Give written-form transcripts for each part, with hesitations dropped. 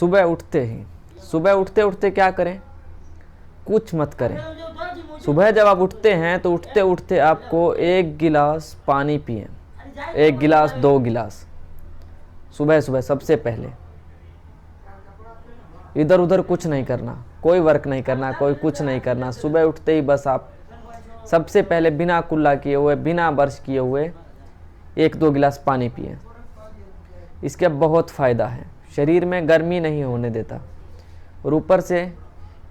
सुबह उठते उठते क्या करें? कुछ मत करें। सुबह जब आप उठते हैं तो उठते उठते आपको 1 गिलास पानी पिएं, 1 गिलास 2 गिलास सुबह सुबह सबसे पहले। इधर उधर कुछ नहीं करना, कोई वर्क नहीं करना, कोई कुछ नहीं करना। सुबह उठते ही बस आप सबसे पहले बिना कुल्ला किए हुए, बिना ब्रश किए हुए 1-2 गिलास पानी पिए। इसके बहुत फ़ायदा है, शरीर में गर्मी नहीं होने देता और ऊपर से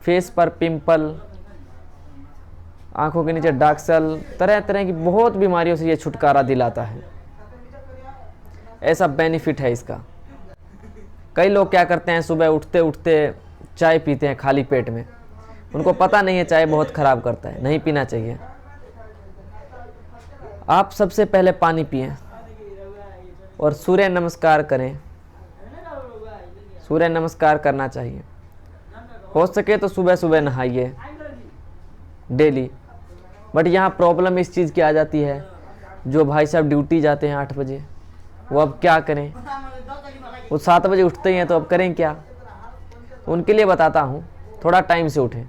फेस पर पिंपल, आंखों के नीचे डार्क सर्कल, तरह तरह की बहुत बीमारियों से ये छुटकारा दिलाता है। ऐसा बेनिफिट है इसका। कई लोग क्या करते हैं, सुबह उठते उठते चाय पीते हैं खाली पेट में। उनको पता नहीं है चाय बहुत ख़राब करता है, नहीं पीना चाहिए। आप सबसे पहले पानी पिएं और सूर्य नमस्कार करें। सूर्य नमस्कार करना चाहिए। हो सके तो सुबह सुबह नहाइए डेली। बट यहाँ प्रॉब्लम इस चीज़ की आ जाती है, जो भाई साहब ड्यूटी जाते हैं 8 बजे, वो अब क्या करें? वो 7 बजे उठते ही हैं, तो अब करें क्या? उनके लिए बताता हूँ, थोड़ा टाइम से उठें।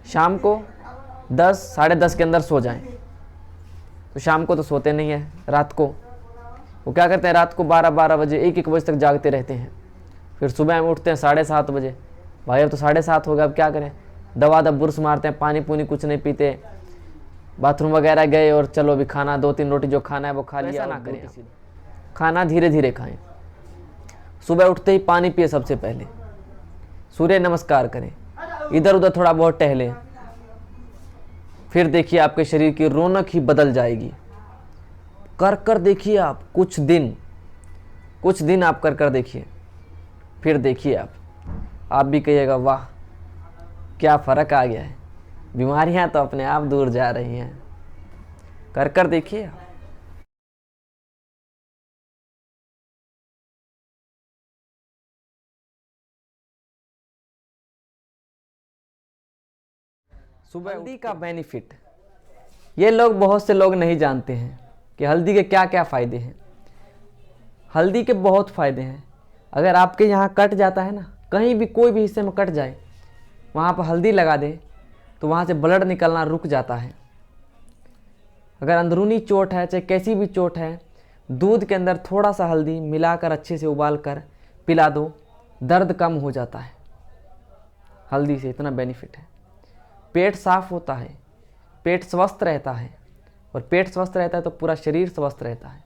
शाम को 10 साढ़े 10 के अंदर सो जाएं। तो शाम को तो सोते नहीं है, रात को वो क्या करते हैं, रात को 12-12 बजे 1-1 बजे तक जागते रहते हैं। फिर सुबह में उठते हैं 7:30 बजे। भाई अब तो 7:30 हो गया, अब क्या करें? दवा बुर्स मारते हैं, पानी पूनी कुछ नहीं पीते, बाथरूम वगैरह गए और चलो अभी खाना 2-3 रोटी जो खाना है वो खा लिया। ना करें, खाना धीरे धीरे खाएं। सुबह उठते ही पानी पिए सबसे पहले, सूर्य नमस्कार करें, इधर उधर थोड़ा बहुत टहलें। फिर देखिए आपके शरीर की रौनक ही बदल जाएगी। कर कर देखिए आप, कुछ दिन आप कर देखिए, फिर देखिए आप भी कहिएगा वाह क्या फ़र्क आ गया है, बीमारियां तो अपने आप दूर जा रही हैं। कर देखिए आप। सुबह हल्दी का बेनिफिट ये लोग, बहुत से लोग नहीं जानते हैं कि हल्दी के क्या क्या फ़ायदे हैं। हल्दी के बहुत फ़ायदे हैं। अगर आपके यहाँ कट जाता है ना, कहीं भी कोई भी हिस्से में कट जाए, वहाँ पर हल्दी लगा दे तो वहाँ से ब्लड निकलना रुक जाता है। अगर अंदरूनी चोट है, चाहे कैसी भी चोट है, दूध के अंदर थोड़ा सा हल्दी मिलाकर अच्छे से उबाल कर पिला दो, दर्द कम हो जाता है। हल्दी से इतना बेनिफिट है। पेट साफ होता है, पेट स्वस्थ रहता है, और पेट स्वस्थ रहता है तो पूरा शरीर स्वस्थ रहता है।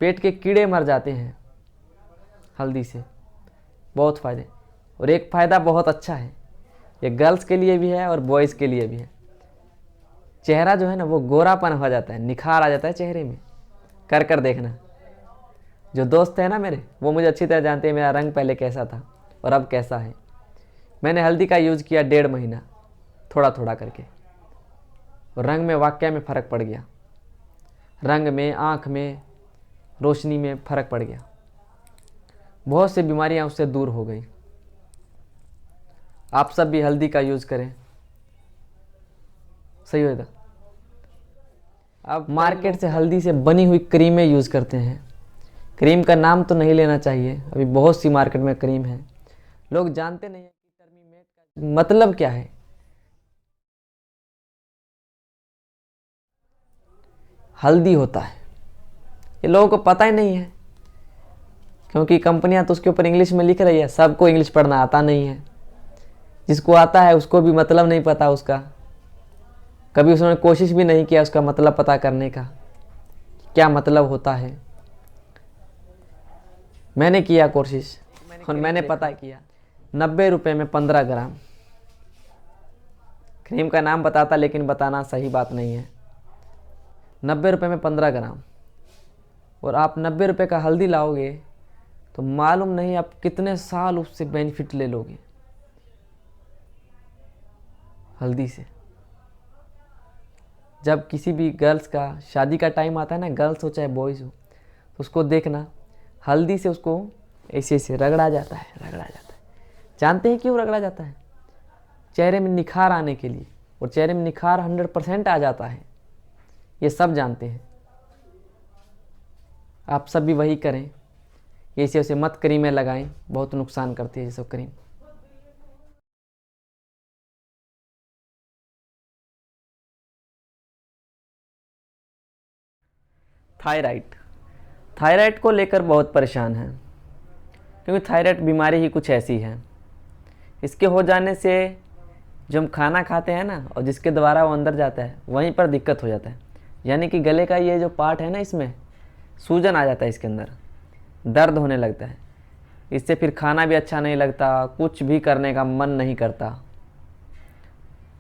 पेट के कीड़े मर जाते हैं हल्दी से। बहुत फ़ायदे। और एक फ़ायदा बहुत अच्छा है, ये गर्ल्स के लिए भी है और बॉयज़ के लिए भी है। चेहरा जो है ना वो गोरापन हो जाता है, निखार आ जाता है चेहरे में। कर देखना। जो दोस्त है ना मेरे, वो मुझे अच्छी तरह जानते हैं मेरा रंग पहले कैसा था और अब कैसा है। मैंने हल्दी का यूज़ किया 1.5 महीना, थोड़ा थोड़ा करके, और रंग में वाकई में फ़र्क पड़ गया। रंग में, आँख में, रोशनी में फ़र्क पड़ गया। बहुत सी बीमारियां उससे दूर हो गई। आप सब भी हल्दी का यूज़ करें, सही होगा। अब मार्केट से हल्दी से बनी हुई क्रीमें यूज़ करते हैं। क्रीम का नाम तो नहीं लेना चाहिए, अभी बहुत सी मार्केट में क्रीम है, लोग जानते नहीं हैं कि टर्मीमेट का मतलब क्या है। हल्दी होता है, ये लोगों को पता ही नहीं है, क्योंकि कंपनियां तो उसके ऊपर इंग्लिश में लिख रही है। सबको इंग्लिश पढ़ना आता नहीं है, जिसको आता है उसको भी मतलब नहीं पता उसका। कभी उसने कोशिश भी नहीं किया उसका मतलब पता करने का, क्या मतलब होता है। मैंने किया कोशिश और मैंने पता किया। 90 रुपये में 15 ग्राम क्रीम का नाम बताता, लेकिन बताना सही बात नहीं है। 90 रुपये में 15 ग्राम, और आप 90 रुपये का हल्दी लाओगे तो मालूम नहीं आप कितने साल उससे बेनिफिट ले लोगे हल्दी से। जब किसी भी गर्ल्स का शादी का टाइम आता है ना, गर्ल्स हो चाहे बॉयज़ हो, तो उसको देखना, हल्दी से उसको ऐसे ऐसे रगड़ा जाता है, रगड़ा जाता है। जानते हैं क्यों रगड़ा जाता है? चेहरे में निखार आने के लिए, और चेहरे में निखार 100% आ जाता है, ये सब जानते हैं। आप सब भी वही करें, ये ऐसे मत क्रीमें लगाएं, बहुत नुकसान करती है ये सब क्रीम। थायराइड, थायराइड को लेकर बहुत परेशान हैं, क्योंकि थायराइड बीमारी ही कुछ ऐसी है। इसके हो जाने से जो हम खाना खाते हैं ना, और जिसके द्वारा वो अंदर जाता है, वहीं पर दिक्कत हो जाता है। यानी कि गले का ये जो पार्ट है ना, इसमें सूजन आ जाता है, इसके अंदर दर्द होने लगता है। इससे फिर खाना भी अच्छा नहीं लगता, कुछ भी करने का मन नहीं करता।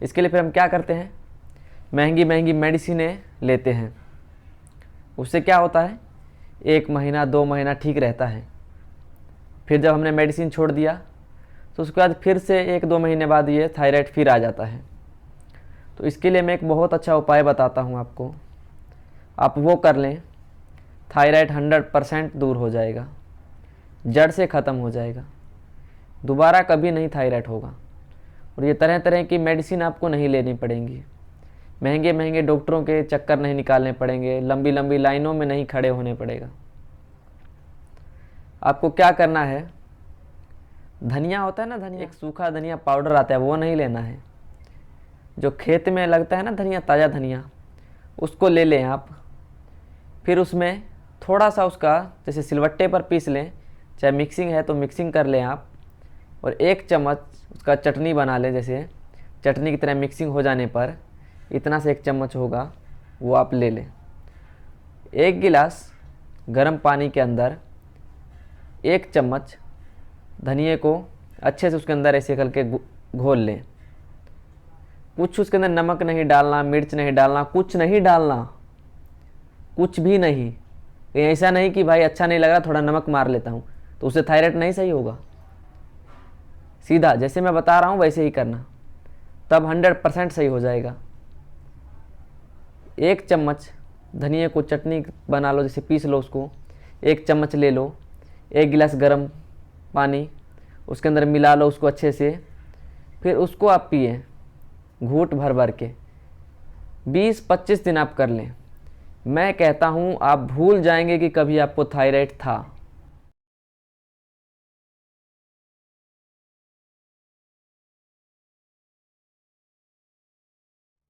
इसके लिए फिर हम क्या करते हैं, महंगी महंगी मेडिसिनें लेते हैं। उससे क्या होता है, 1 महीना 2 महीना ठीक रहता है, फिर जब हमने मेडिसिन छोड़ दिया तो उसके बाद फिर से 1-2 महीने बाद ये थायराइड फिर आ जाता है। तो इसके लिए मैं एक बहुत अच्छा उपाय बताता हूँ आपको, आप वो कर लें, थायराइड 100% दूर हो जाएगा, जड़ से ख़त्म हो जाएगा, दोबारा कभी नहीं थायराइड होगा। और ये तरह तरह की मेडिसिन आपको नहीं लेनी पड़ेंगी, महंगे महंगे डॉक्टरों के चक्कर नहीं निकालने पड़ेंगे, लंबी लंबी लाइनों में नहीं खड़े होने पड़ेगा। आपको क्या करना है, धनिया होता है ना, धनिया, एक सूखा धनिया पाउडर आता है, वो नहीं लेना है। जो खेत में लगता है ना धनिया, ताज़ा धनिया, उसको ले लें आप। फिर उसमें थोड़ा सा उसका जैसे सिलवट्टे पर पीस लें, चाहे मिक्सिंग है तो मिक्सिंग कर लें आप, और 1 चम्मच उसका चटनी बना लें। जैसे चटनी की तरह मिक्सिंग हो जाने पर इतना से 1 चम्मच होगा, वो आप ले लें। 1 गिलास गर्म पानी के अंदर 1 चम्मच धनिए को अच्छे से उसके अंदर ऐसे करके घोल लें। कुछ उसके अंदर नमक नहीं डालना, मिर्च नहीं डालना, कुछ नहीं डालना, कुछ भी नहीं। ऐसा नहीं कि भाई अच्छा नहीं लग रहा थोड़ा नमक मार लेता हूँ, तो उससे थायराइड नहीं सही होगा। सीधा जैसे मैं बता रहा हूँ वैसे ही करना, तब 100% सही हो जाएगा। 1 चम्मच धनिए को चटनी बना लो, जैसे पीस लो उसको, 1 चम्मच ले लो, 1 गिलास गर्म पानी उसके अंदर मिला लो उसको अच्छे से, फिर उसको आप पिए घूंट भर भर के। 20-25 दिन आप कर लें, मैं कहता हूँ आप भूल जाएंगे कि कभी आपको थायराइड था।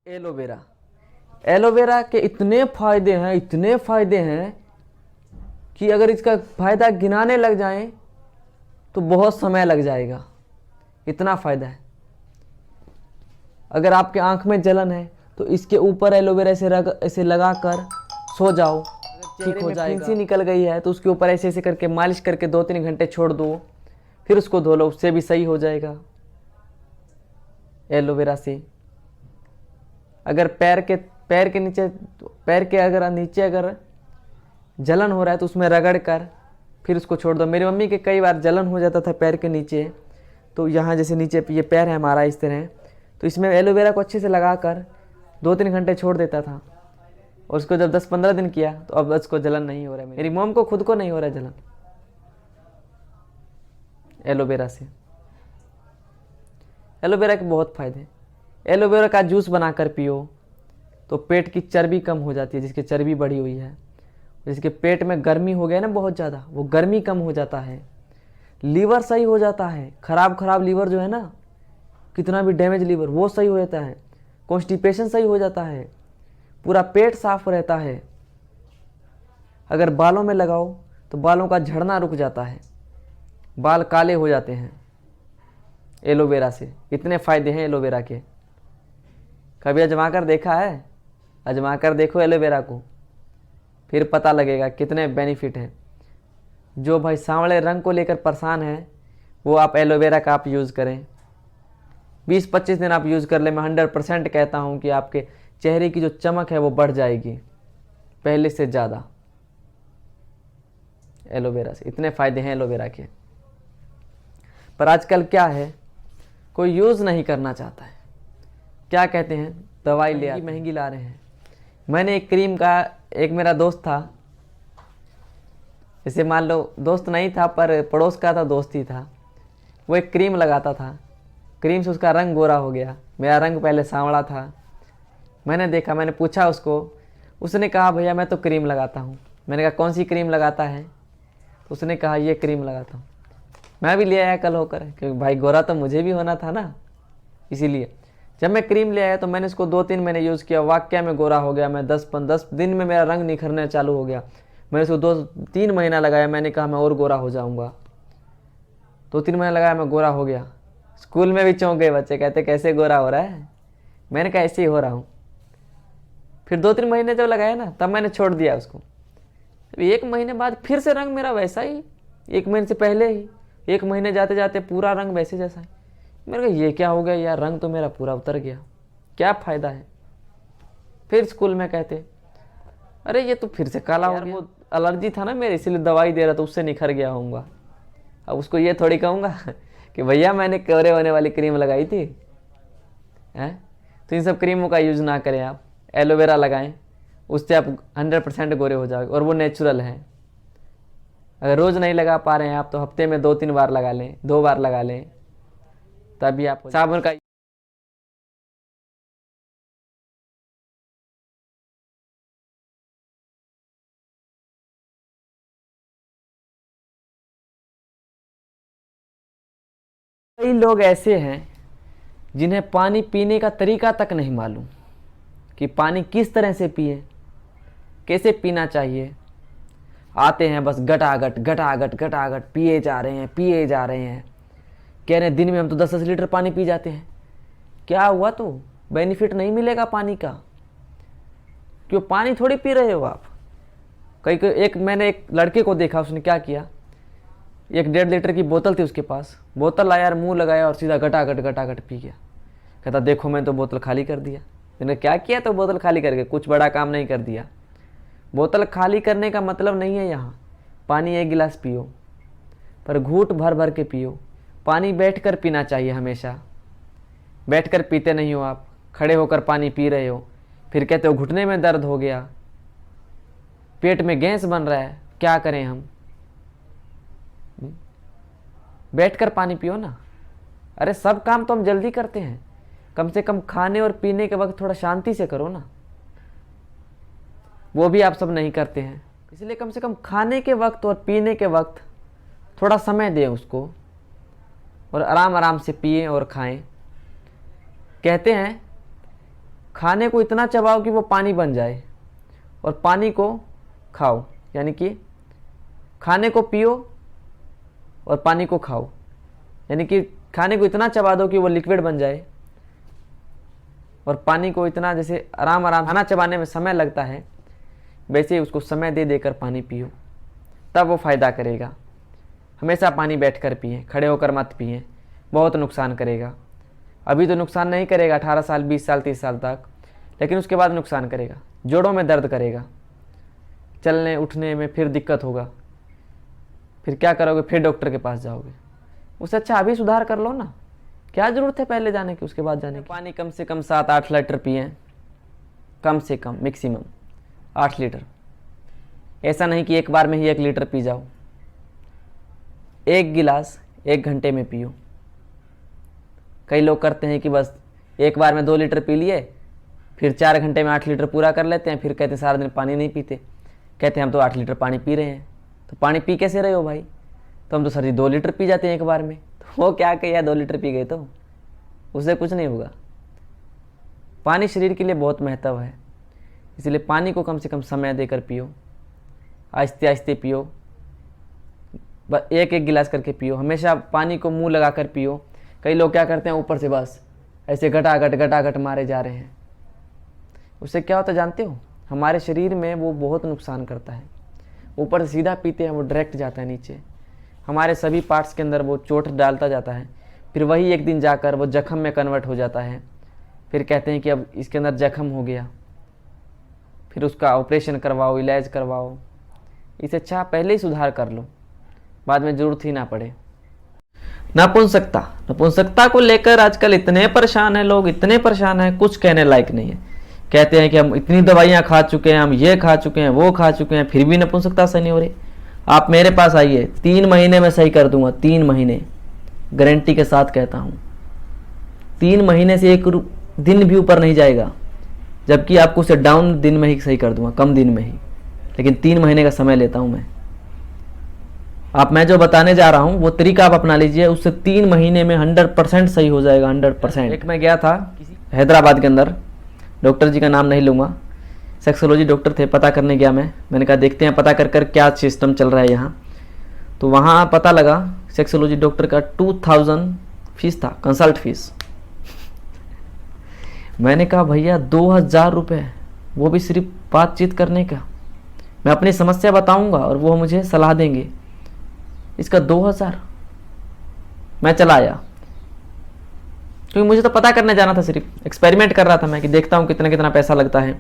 एलोवेरा, एलोवेरा के इतने फ़ायदे हैं, इतने फ़ायदे हैं कि अगर इसका फ़ायदा गिनाने लग जाएं तो बहुत समय लग जाएगा, इतना फ़ायदा है। अगर आपके आँख में जलन है तो इसके ऊपर एलोवेरा ऐसे लगा कर सो जाओ, ठीक हो जाएगा। फुंसी निकल गई है तो उसके ऊपर ऐसे ऐसे करके मालिश करके 2-3 घंटे छोड़ दो, फिर उसको धो लो, उससे भी सही हो जाएगा एलोवेरा से। अगर पैर के नीचे, पैर के अगर नीचे अगर जलन हो रहा है तो उसमें रगड़ कर फिर उसको छोड़ दो। मेरी मम्मी के कई बार जलन हो जाता था पैर के नीचे, तो यहाँ जैसे नीचे ये पैर है हमारा इस तरह, तो इसमें एलोवेरा को अच्छे से लगा कर 2-3 घंटे छोड़ देता था, और उसको जब 10-15 दिन किया तो अब उसको जलन नहीं हो रहा है। मेरी मॉम को खुद को नहीं हो रहा है जलन एलोवेरा से। एलोवेरा के बहुत फ़ायदे। एलोवेरा का जूस बनाकर पियो तो पेट की चर्बी कम हो जाती है, जिसकी चर्बी बढ़ी हुई है, जिसके पेट में गर्मी हो गया ना बहुत ज़्यादा, वो गर्मी कम हो जाता है। लीवर सही हो जाता है, खराब लीवर जो है ना, कितना भी डैमेज लीवर, वो सही हो जाता है। कॉन्स्टिपेशन सही हो जाता है, पूरा पेट साफ रहता है। अगर बालों में लगाओ तो बालों का झड़ना रुक जाता है, बाल काले हो जाते हैं एलोवेरा से। इतने फ़ायदे हैं एलोवेरा के, कभी आजमा कर देखा है? आजमा कर देखो एलोवेरा को, फिर पता लगेगा कितने बेनिफिट हैं। जो भाई सांवले रंग को लेकर परेशान है, वो आप एलोवेरा का आप यूज़ करें। 20-25 दिन आप यूज़ कर ले, मैं 100% कहता हूँ कि आपके चेहरे की जो चमक है वो बढ़ जाएगी पहले से ज़्यादा, एलोवेरा से। इतने फ़ायदे हैं एलोवेरा के, पर आजकल क्या है, कोई यूज़ नहीं करना चाहता है। क्या कहते हैं, दवाई ले आते, महंगी ला रहे हैं। मैंने एक क्रीम का, एक मेरा दोस्त था, जैसे मान लो दोस्त नहीं था पर पड़ोस का था, दोस्त ही था, वो एक क्रीम लगाता था, क्रीम से उसका रंग गोरा हो गया। मेरा रंग पहले सांवला था। मैंने देखा, मैंने पूछा उसको, उसने कहा भैया मैं तो क्रीम लगाता हूँ। मैंने कहा कौन सी क्रीम लगाता है? उसने कहा ये क्रीम लगाता हूँ। मैं भी ले आया कल होकर, क्योंकि भाई गोरा तो मुझे भी होना था ना। इसीलिए जब मैं क्रीम ले आया तो मैंने इसको 2-3 महीने यूज़ किया, वाकई में गोरा हो गया मैं। 10 दिन में मेरा रंग निखरने चालू हो गया। मैंने इसको 2-3 महीना लगाया, मैंने कहा मैं और गोरा हो जाऊँगा। 2-3 महीने लगाया, मैं गोरा हो गया। स्कूल में भी चौंक गए बच्चे, कहते कैसे गोरा हो रहा है। मैंने कहा ऐसे ही हो रहा हूँ। फिर 2-3 महीने जब लगाया ना, तब मैंने छोड़ दिया उसको। 1 महीने बाद फिर से रंग मेरा वैसा ही, 1 महीने से पहले ही 1 महीने जाते जाते पूरा रंग वैसे जैसा है। मैंने कहा ये क्या हो गया यार, रंग तो मेरा पूरा उतर गया, क्या फ़ायदा है। फिर स्कूल में कहते अरे ये तो फिर से काला हो गया। वो एलर्जी था ना मेरे, इसीलिए दवाई दे रहा था, उससे निखर गया होऊंगा। अब उसको ये थोड़ी कहूँगा कि भैया मैंने कोरे होने वाली क्रीम लगाई थी हैं। तो इन सब क्रीमों का यूज़ ना करें आप। एलोवेरा लगाएं, उससे आप 100% गोरे हो जाओगे, और वो नेचुरल है। अगर रोज़ नहीं लगा पा रहे हैं आप, तो हफ्ते में 2-3 बार लगा लें, 2 बार लगा लें, तभी आप साबुन का। कई लोग ऐसे हैं जिन्हें पानी पीने का तरीका तक नहीं मालूम कि पानी किस तरह से पिए, कैसे पीना चाहिए। आते हैं बस गटागट गटागट गटागट पिए जा रहे हैं, पिए जा रहे हैं। कह रहे हैं दिन में हम तो 10-10 लीटर पानी पी जाते हैं। क्या हुआ, तो बेनिफिट नहीं मिलेगा पानी का। क्यों, पानी थोड़ी पी रहे हो आप। मैंने एक लड़के को देखा, उसने क्या किया, 1-1.5 लीटर की बोतल थी उसके पास, बोतल लाया यार, मुंह लगाया और सीधा गटागट गटागट पी गया। कहता देखो मैं तो बोतल खाली कर दिया। मैंने क्या किया, तो बोतल खाली करके कुछ बड़ा काम नहीं कर दिया। बोतल खाली करने का मतलब नहीं है यहाँ पानी 1 गिलास पियो, पर घूंट भर भर के पियो। पानी बैठकर पीना चाहिए हमेशा। बैठकर पीते नहीं हो आप, खड़े होकर पानी पी रहे हो, फिर कहते हो घुटने में दर्द हो गया, पेट में गैस बन रहा है, क्या करें हम। बैठकर पानी पियो ना। अरे सब काम तो हम जल्दी करते हैं, कम से कम खाने और पीने के वक्त थोड़ा शांति से करो ना। वो भी आप सब नहीं करते हैं। इसलिए कम से कम खाने के वक्त और पीने के वक्त थोड़ा समय दें उसको, और आराम आराम से पिए और खाएं। कहते हैं खाने को इतना चबाओ कि वो पानी बन जाए, और पानी को खाओ, यानी कि खाने को पियो और पानी को खाओ, यानी कि खाने को इतना चबा दो कि वो लिक्विड बन जाए, और पानी को इतना, जैसे आराम आराम खाना चबाने में समय लगता है, वैसे ही उसको समय दे देकर पानी पियो, तब वो फ़ायदा करेगा। हमेशा पानी बैठकर पिए, खड़े होकर मत पिए, बहुत नुकसान करेगा। अभी तो नुकसान नहीं करेगा 18 साल 20 साल 30 साल तक, लेकिन उसके बाद नुकसान करेगा। जोड़ों में दर्द करेगा, चलने उठने में फिर दिक्कत होगा, फिर क्या करोगे, फिर डॉक्टर के पास जाओगे। उससे अच्छा अभी सुधार कर लो ना, क्या ज़रूरत है पहले जाने की, उसके बाद जाने की। पानी कम से कम 7-8 लीटर पिए, कम से कम, मैक्सिमम 8 लीटर। ऐसा नहीं कि एक बार में ही 1 लीटर पी जाओ। 1 गिलास 1 घंटे में पियो। कई लोग करते हैं कि बस एक बार में 2 लीटर पी लिए, फिर 4 घंटे में 8 लीटर पूरा कर लेते हैं, फिर कहते हैं सारा दिन पानी नहीं पीते। कहते हैं हम तो 8 लीटर पानी पी रहे हैं। तो पानी पी कैसे रहे हो भाई, तो हम तो सर जी 2 लीटर पी जाते हैं एक बार में। तो वो क्या किया, 2 लीटर पी गए तो उससे कुछ नहीं होगा। पानी शरीर के लिए बहुत महत्व है, इसलिए पानी को कम से कम समय देकर पियो, आहिस्ते आहिस्ते पियो, बस 1-1 गिलास करके पियो। हमेशा पानी को मुंह लगा कर पियो। कई लोग क्या करते हैं, ऊपर से बस ऐसे घटाघट मारे जा रहे हैं। उससे क्या होता है जानते हो, हमारे शरीर में वो बहुत नुकसान करता है। ऊपर से सीधा पीते हैं, वो डायरेक्ट जाता है नीचे, हमारे सभी पार्ट्स के अंदर वो चोट डालता जाता है। फिर वही एक दिन जाकर वो जख्म में कन्वर्ट हो जाता है। फिर कहते हैं कि अब इसके अंदर जख्म हो गया, फिर उसका ऑपरेशन करवाओ, इलाज करवाओ। इससे अच्छा पहले ही सुधार कर लो, बाद में ज़रूरत ही ना पड़े। नपुंसकता को लेकर आजकल इतने परेशान हैं लोग, इतने परेशान हैं, कुछ कहने लायक नहीं है। कहते हैं कि हम इतनी दवाइयाँ खा चुके हैं, हम ये खा चुके हैं, वो खा चुके हैं, फिर भी नपुंसकता सही नहीं हो रही। आप मेरे पास आइए, 3 महीने में सही कर दूंगा, 3 महीने गारंटी के साथ कहता हूँ। 3 महीने से 1 दिन भी ऊपर नहीं जाएगा, जबकि आपको उसे डाउन दिन में ही सही कर दूंगा, कम दिन में ही, लेकिन 3 महीने का समय लेता हूँ मैं। आप मैं जो बताने जा रहा हूँ वो तरीका आप अपना लीजिए, उससे 3 महीने में 100% सही हो जाएगा, 100%। एक मैं गया था हैदराबाद के अंदर, डॉक्टर जी का नाम नहीं लूँगा, सेक्सोलॉजी डॉक्टर थे, पता करने गया मैंने कहा देखते हैं पता कर क्या सिस्टम चल रहा है यहाँ। तो वहाँ पता लगा सेक्सोलॉजी डॉक्टर का 2000 फीस था, कंसल्ट फीस। मैंने कहा भैया 2000 रुपये, वो भी सिर्फ बातचीत करने का, मैं अपनी समस्या बताऊंगा और वो मुझे सलाह देंगे, इसका 2000। मैं चला आया, क्योंकि मुझे तो पता करने जाना था, सिर्फ एक्सपेरिमेंट कर रहा था मैं कि देखता हूँ कितना कितना पैसा लगता है।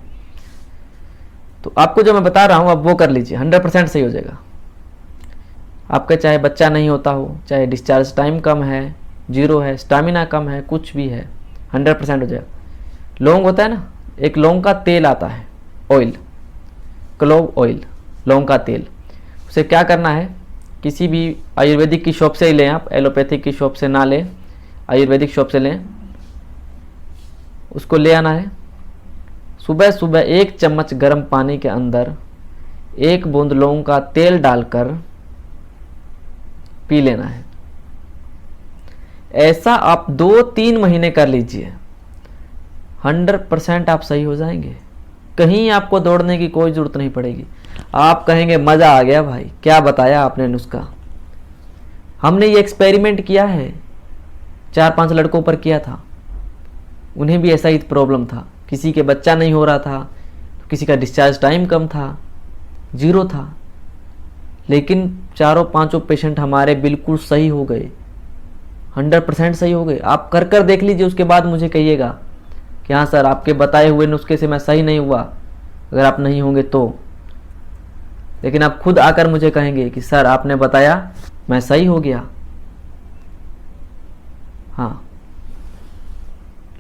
तो आपको जो मैं बता रहा हूँ आप वो कर लीजिए, 100% सही हो जाएगा। आपका चाहे बच्चा नहीं होता हो, चाहे डिस्चार्ज टाइम कम है, 0 है, स्टामिना कम है, कुछ भी है, 100% हो जाएगा। लौंग होता है ना, एक लौंग का तेल आता है, ऑयल, क्लोव ऑयल, लौंग का तेल। उसे क्या करना है, किसी भी आयुर्वेदिक की शॉप से ही लें आप, एलोपैथिक की शॉप से ना लें, आयुर्वेदिक शॉप से लें। उसको ले आना है, सुबह सुबह 1 चम्मच गर्म पानी के अंदर 1 बूंद लौंग का तेल डालकर पी लेना है। ऐसा आप 2-3 महीने कर लीजिए, 100% आप सही हो जाएंगे। कहीं आपको दौड़ने की कोई ज़रूरत नहीं पड़ेगी। आप कहेंगे मज़ा आ गया भाई, क्या बताया आपने नुस्खा। हमने ये एक्सपेरिमेंट किया है, 4-5 लड़कों पर किया था, उन्हें भी ऐसा ही प्रॉब्लम था। किसी के बच्चा नहीं हो रहा था, किसी का डिस्चार्ज टाइम कम था, 0 था, लेकिन 4-5 पेशेंट हमारे बिल्कुल सही हो गए, 100% सही हो गए। आप कर देख लीजिए, उसके बाद मुझे कहिएगा कि हाँ सर आपके बताए हुए नुस्खे से मैं सही नहीं हुआ, अगर आप नहीं होंगे तो। लेकिन आप खुद आकर मुझे कहेंगे कि सर आपने बताया मैं सही हो गया। हाँ,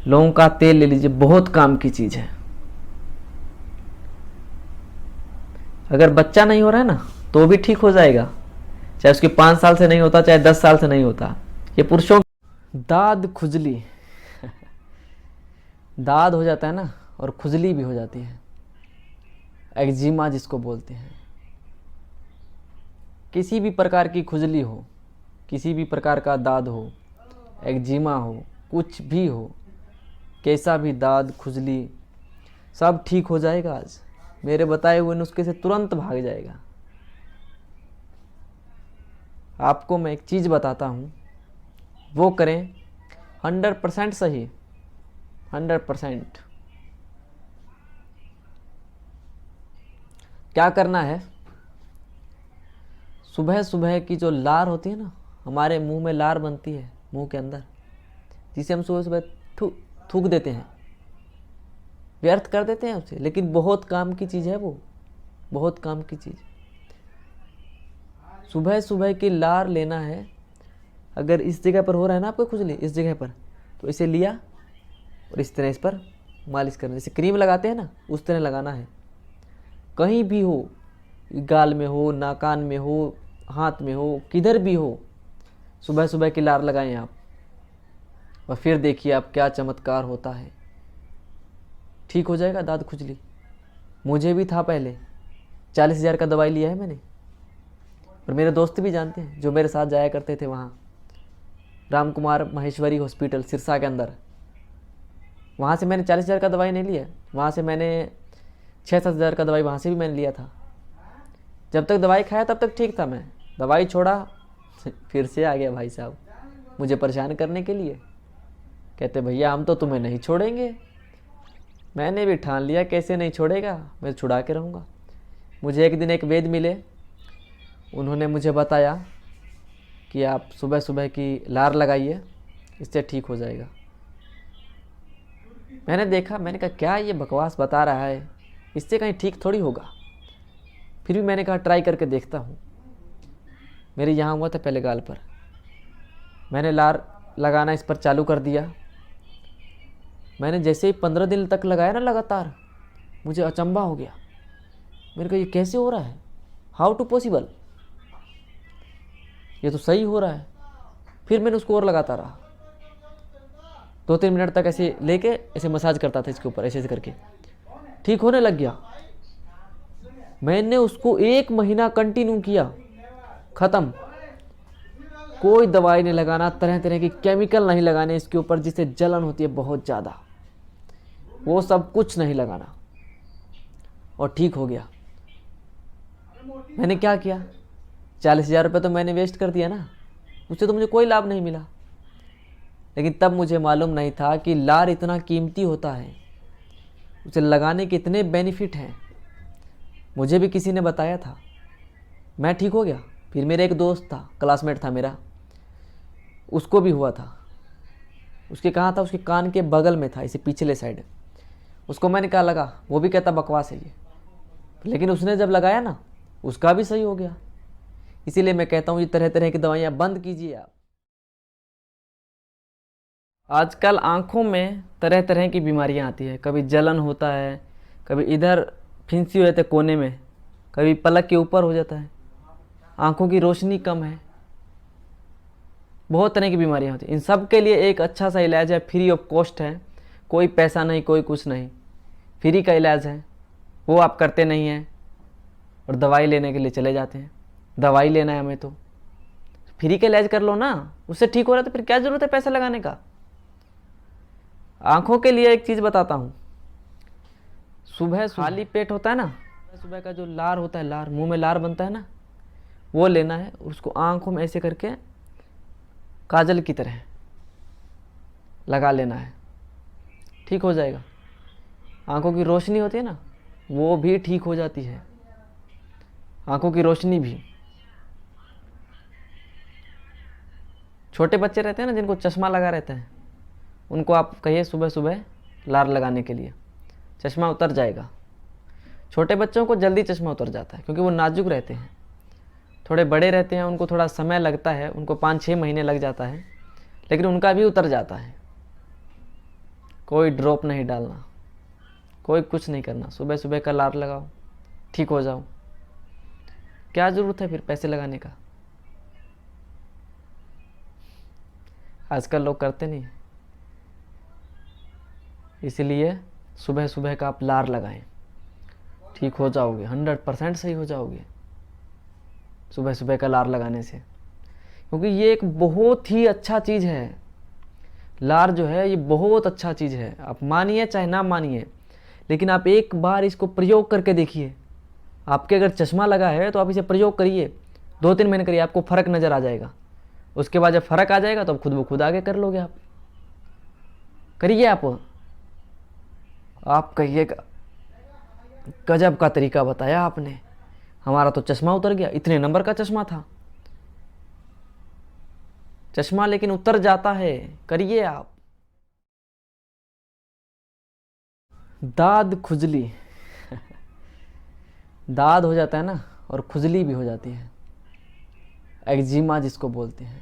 लौंग का तेल ले लीजिए, बहुत काम की चीज़ है। अगर बच्चा नहीं हो रहा है ना तो भी ठीक हो जाएगा, चाहे उसके 5 साल से नहीं होता, चाहे 10 साल से नहीं होता। ये पुरुषों दाद खुजली दाद हो जाता है ना, और खुजली भी हो जाती है, एक्जिमा जिसको बोलते हैं। किसी भी प्रकार की खुजली हो, किसी भी प्रकार का दाद हो, एक्जिमा हो, कुछ भी हो, कैसा भी दाद खुजली, सब ठीक हो जाएगा। आज मेरे बताए हुए नुस्खे से तुरंत भाग जाएगा। आपको मैं एक चीज़ बताता हूँ, वो करें, 100% सही, 100%। क्या करना है, सुबह सुबह की जो लार होती है ना, हमारे मुंह में लार बनती है मुंह के अंदर, जिसे हम सुबह सुबह थूक देते हैं, व्यर्थ कर देते हैं उसे, लेकिन बहुत काम की चीज़ है वो, बहुत काम की चीज़। सुबह सुबह की लार लेना है। अगर इस जगह पर हो रहा है ना आपको खुजली, इस जगह पर, तो इसे लिया और इस तरह इस पर मालिश करना, जैसे क्रीम लगाते हैं ना उस तरह लगाना है। कहीं भी हो, गाल में हो, नाकान में हो, हाथ में हो, किधर भी हो, सुबह सुबह की लार लगाएं आप, और फिर देखिए आप क्या चमत्कार होता है। ठीक हो जाएगा दाद खुजली। मुझे भी था पहले, 40,000 का दवाई लिया है मैंने, और मेरे दोस्त भी जानते हैं जो मेरे साथ जाया करते थे वहाँ, राम कुमार माहेश्वरी हॉस्पिटल सिरसा के अंदर। वहाँ से मैंने 40,000 का दवाई नहीं लिया, वहाँ से मैंने 6-7 हज़ार का दवाई वहाँ से भी मैंने लिया था। जब तक दवाई खाया तब तक ठीक था, मैं दवाई छोड़ा फिर से आ गया भाई साहब मुझे परेशान करने के लिए। कहते भैया हम तो तुम्हें नहीं छोड़ेंगे। मैंने भी ठान लिया, कैसे नहीं छोड़ेगा, मैं छुड़ा के रहूँगा। मुझे एक दिन एक वैद्य मिले, उन्होंने मुझे बताया कि आप सुबह सुबह की लार लगाइए, इससे ठीक हो जाएगा। मैंने देखा, मैंने कहा क्या ये बकवास बता रहा है, इससे कहीं ठीक थोड़ी होगा। फिर भी मैंने कहा ट्राई करके देखता हूँ। मेरे यहाँ हुआ था पहले गाल पर, मैंने लार लगाना इस पर चालू कर दिया। मैंने जैसे ही 15 दिन तक लगाया ना लगातार, मुझे अचंभा हो गया। मेरे को ये कैसे हो रहा है, हाउ टू पॉसिबल, ये तो सही हो रहा है। फिर मैंने उसको और लगाता रहा, 2-3 मिनट तक ऐसे लेके ऐसे मसाज करता था इसके ऊपर, ऐसे ऐसे करके ठीक होने लग गया। मैंने उसको 1 महीना कंटिन्यू किया, ख़त्म। कोई दवाई नहीं लगाना, तरह तरह की केमिकल नहीं लगाने इसके ऊपर जिससे जलन होती है बहुत ज़्यादा, वो सब कुछ नहीं लगाना। और ठीक हो गया। मैंने क्या किया, 40,000 रुपये तो मैंने वेस्ट कर दिया ना, उससे तो मुझे कोई लाभ नहीं मिला। लेकिन तब मुझे मालूम नहीं था कि लार इतना कीमती होता है, उसे लगाने के इतने बेनिफिट हैं। मुझे भी किसी ने बताया था, मैं ठीक हो गया। फिर मेरा एक दोस्त था, क्लासमेट था मेरा, उसको भी हुआ था। उसके कहाँ था, उसके कान के बगल में था, इसे पिछले साइड। उसको मैंने कहा लगा, वो भी कहता बकवास है ये, लेकिन उसने जब लगाया ना उसका भी सही हो गया। इसीलिए मैं कहता हूँ ये तरह तरह की दवाइयाँ बंद कीजिए आप। आजकल आँखों में तरह तरह की बीमारियाँ आती है, कभी जलन होता है, कभी इधर फिंसी हो जाते कोने में, कभी पलक के ऊपर हो जाता है, आँखों की रोशनी कम है, बहुत तरह की बीमारियाँ होती हैं। इन सब के लिए एक अच्छा सा इलाज है, फ्री ऑफ कॉस्ट है, कोई पैसा नहीं, कोई कुछ नहीं, फ्री का इलाज है। वो आप करते नहीं हैं और दवाई लेने के लिए चले जाते हैं। दवाई लेना है हमें तो फ्री का इलाज कर लो ना, उससे ठीक हो रहा है तो फिर क्या ज़रूरत है पैसा लगाने का। आँखों के लिए एक चीज़ बताता हूँ, सुबह खाली पेट होता है ना, सुबह का जो लार होता है, लार मुंह में लार बनता है ना, वो लेना है, उसको आँखों में ऐसे करके काजल की तरह लगा लेना है, ठीक हो जाएगा। आँखों की रोशनी होती है ना, वो भी ठीक हो जाती है, आँखों की रोशनी भी। छोटे बच्चे रहते हैं ना जिनको चश्मा लगा रहता है, उनको आप कहिए सुबह सुबह लार लगाने के लिए, चश्मा उतर जाएगा। छोटे बच्चों को जल्दी चश्मा उतर जाता है क्योंकि वो नाजुक रहते हैं। थोड़े बड़े रहते हैं उनको थोड़ा समय लगता है, उनको 5-6 महीने लग जाता है, लेकिन उनका भी उतर जाता है। कोई ड्रॉप नहीं डालना, कोई कुछ नहीं करना, सुबह सुबह का लार लगाओ, ठीक हो जाओ। क्या ज़रूरत है फिर पैसे लगाने का। आजकल लोग करते नहीं, इसलिए सुबह सुबह का आप लार लगाएं, ठीक हो जाओगे, 100% सही हो जाओगे सुबह सुबह का लार लगाने से। क्योंकि ये एक बहुत ही अच्छा चीज़ है, लार जो है ये बहुत अच्छा चीज़ है। आप मानिए चाहे ना मानिए, लेकिन आप एक बार इसको प्रयोग करके देखिए। आपके अगर चश्मा लगा है तो आप इसे प्रयोग करिए, 2-3 महीने करिए, आपको फ़र्क नज़र आ जाएगा। उसके बाद जब फ़र्क आ जाएगा तो अब खुद ब खुद आगे कर लोगे। आप करिए, आप कहिएगा गजब का तरीका बताया आपने, हमारा तो चश्मा उतर गया। इतने नंबर का चश्मा था, चश्मा लेकिन उतर जाता है। करिए आप। दाद खुजली दाद हो जाता है ना, और खुजली भी हो जाती है, एक्जिमा जिसको बोलते हैं।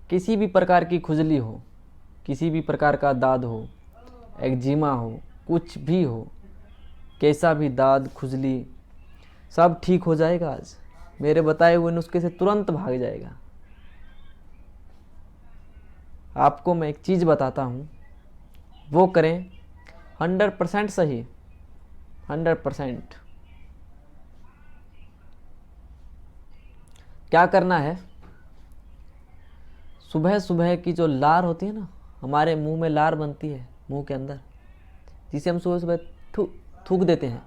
किसी भी प्रकार की खुजली हो, किसी भी प्रकार का दाद हो, एक्जिमा हो, कुछ भी हो, कैसा भी दाद खुजली, सब ठीक हो जाएगा। आज मेरे बताए हुए नुस्खे से तुरंत भाग जाएगा। आपको मैं एक चीज़ बताता हूँ, वो करें, 100% सही, 100%। क्या करना है, सुबह सुबह की जो लार होती है ना, हमारे मुंह में लार बनती है मुंह के अंदर, जिसे हम सुबह सुबह थूक देते हैं,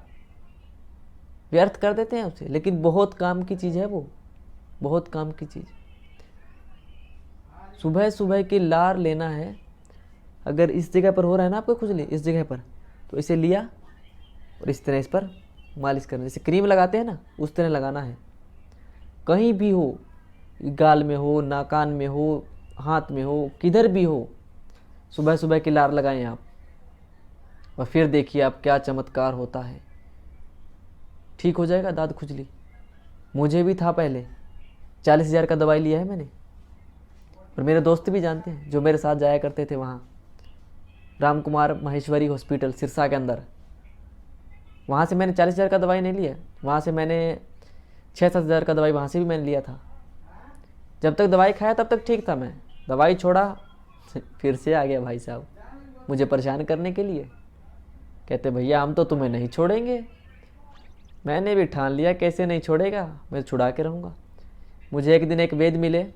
व्यर्थ कर देते हैं उसे, लेकिन बहुत काम की चीज़ है वो, बहुत काम की चीज़। सुबह सुबह की लार लेना है। अगर इस जगह पर हो रहा है ना आपको खुजली, इस जगह पर, तो इसे लिया और इस तरह इस पर मालिश करना, जैसे क्रीम लगाते हैं ना उस तरह लगाना है। कहीं भी हो, गाल में हो, नाकान में हो, हाथ में हो, किधर भी हो, सुबह सुबह की लार लगाएं आप, और फिर देखिए आप क्या चमत्कार होता है। ठीक हो जाएगा दाद खुजली। मुझे भी था पहले, 40,000 का दवाई लिया है मैंने, और मेरे दोस्त भी जानते हैं जो मेरे साथ जाया करते थे वहाँ, राम कुमार महेश्वरी हॉस्पिटल सिरसा के अंदर। वहाँ से मैंने 40,000 का दवाई नहीं लिया, वहाँ से मैंने 6-7 हज़ार का दवाई वहाँ से भी मैंने लिया था। जब तक दवाई खाया तब तक ठीक था, मैं दवाई छोड़ा फिर से आ गया भाई साहब मुझे परेशान करने के लिए। कहते भैया हम तो तुम्हें नहीं छोड़ेंगे। मैंने भी ठान लिया, कैसे नहीं छोड़ेगा, मैं छुड़ा के रहूँगा। मुझे एक दिन एक वैद्य मिले,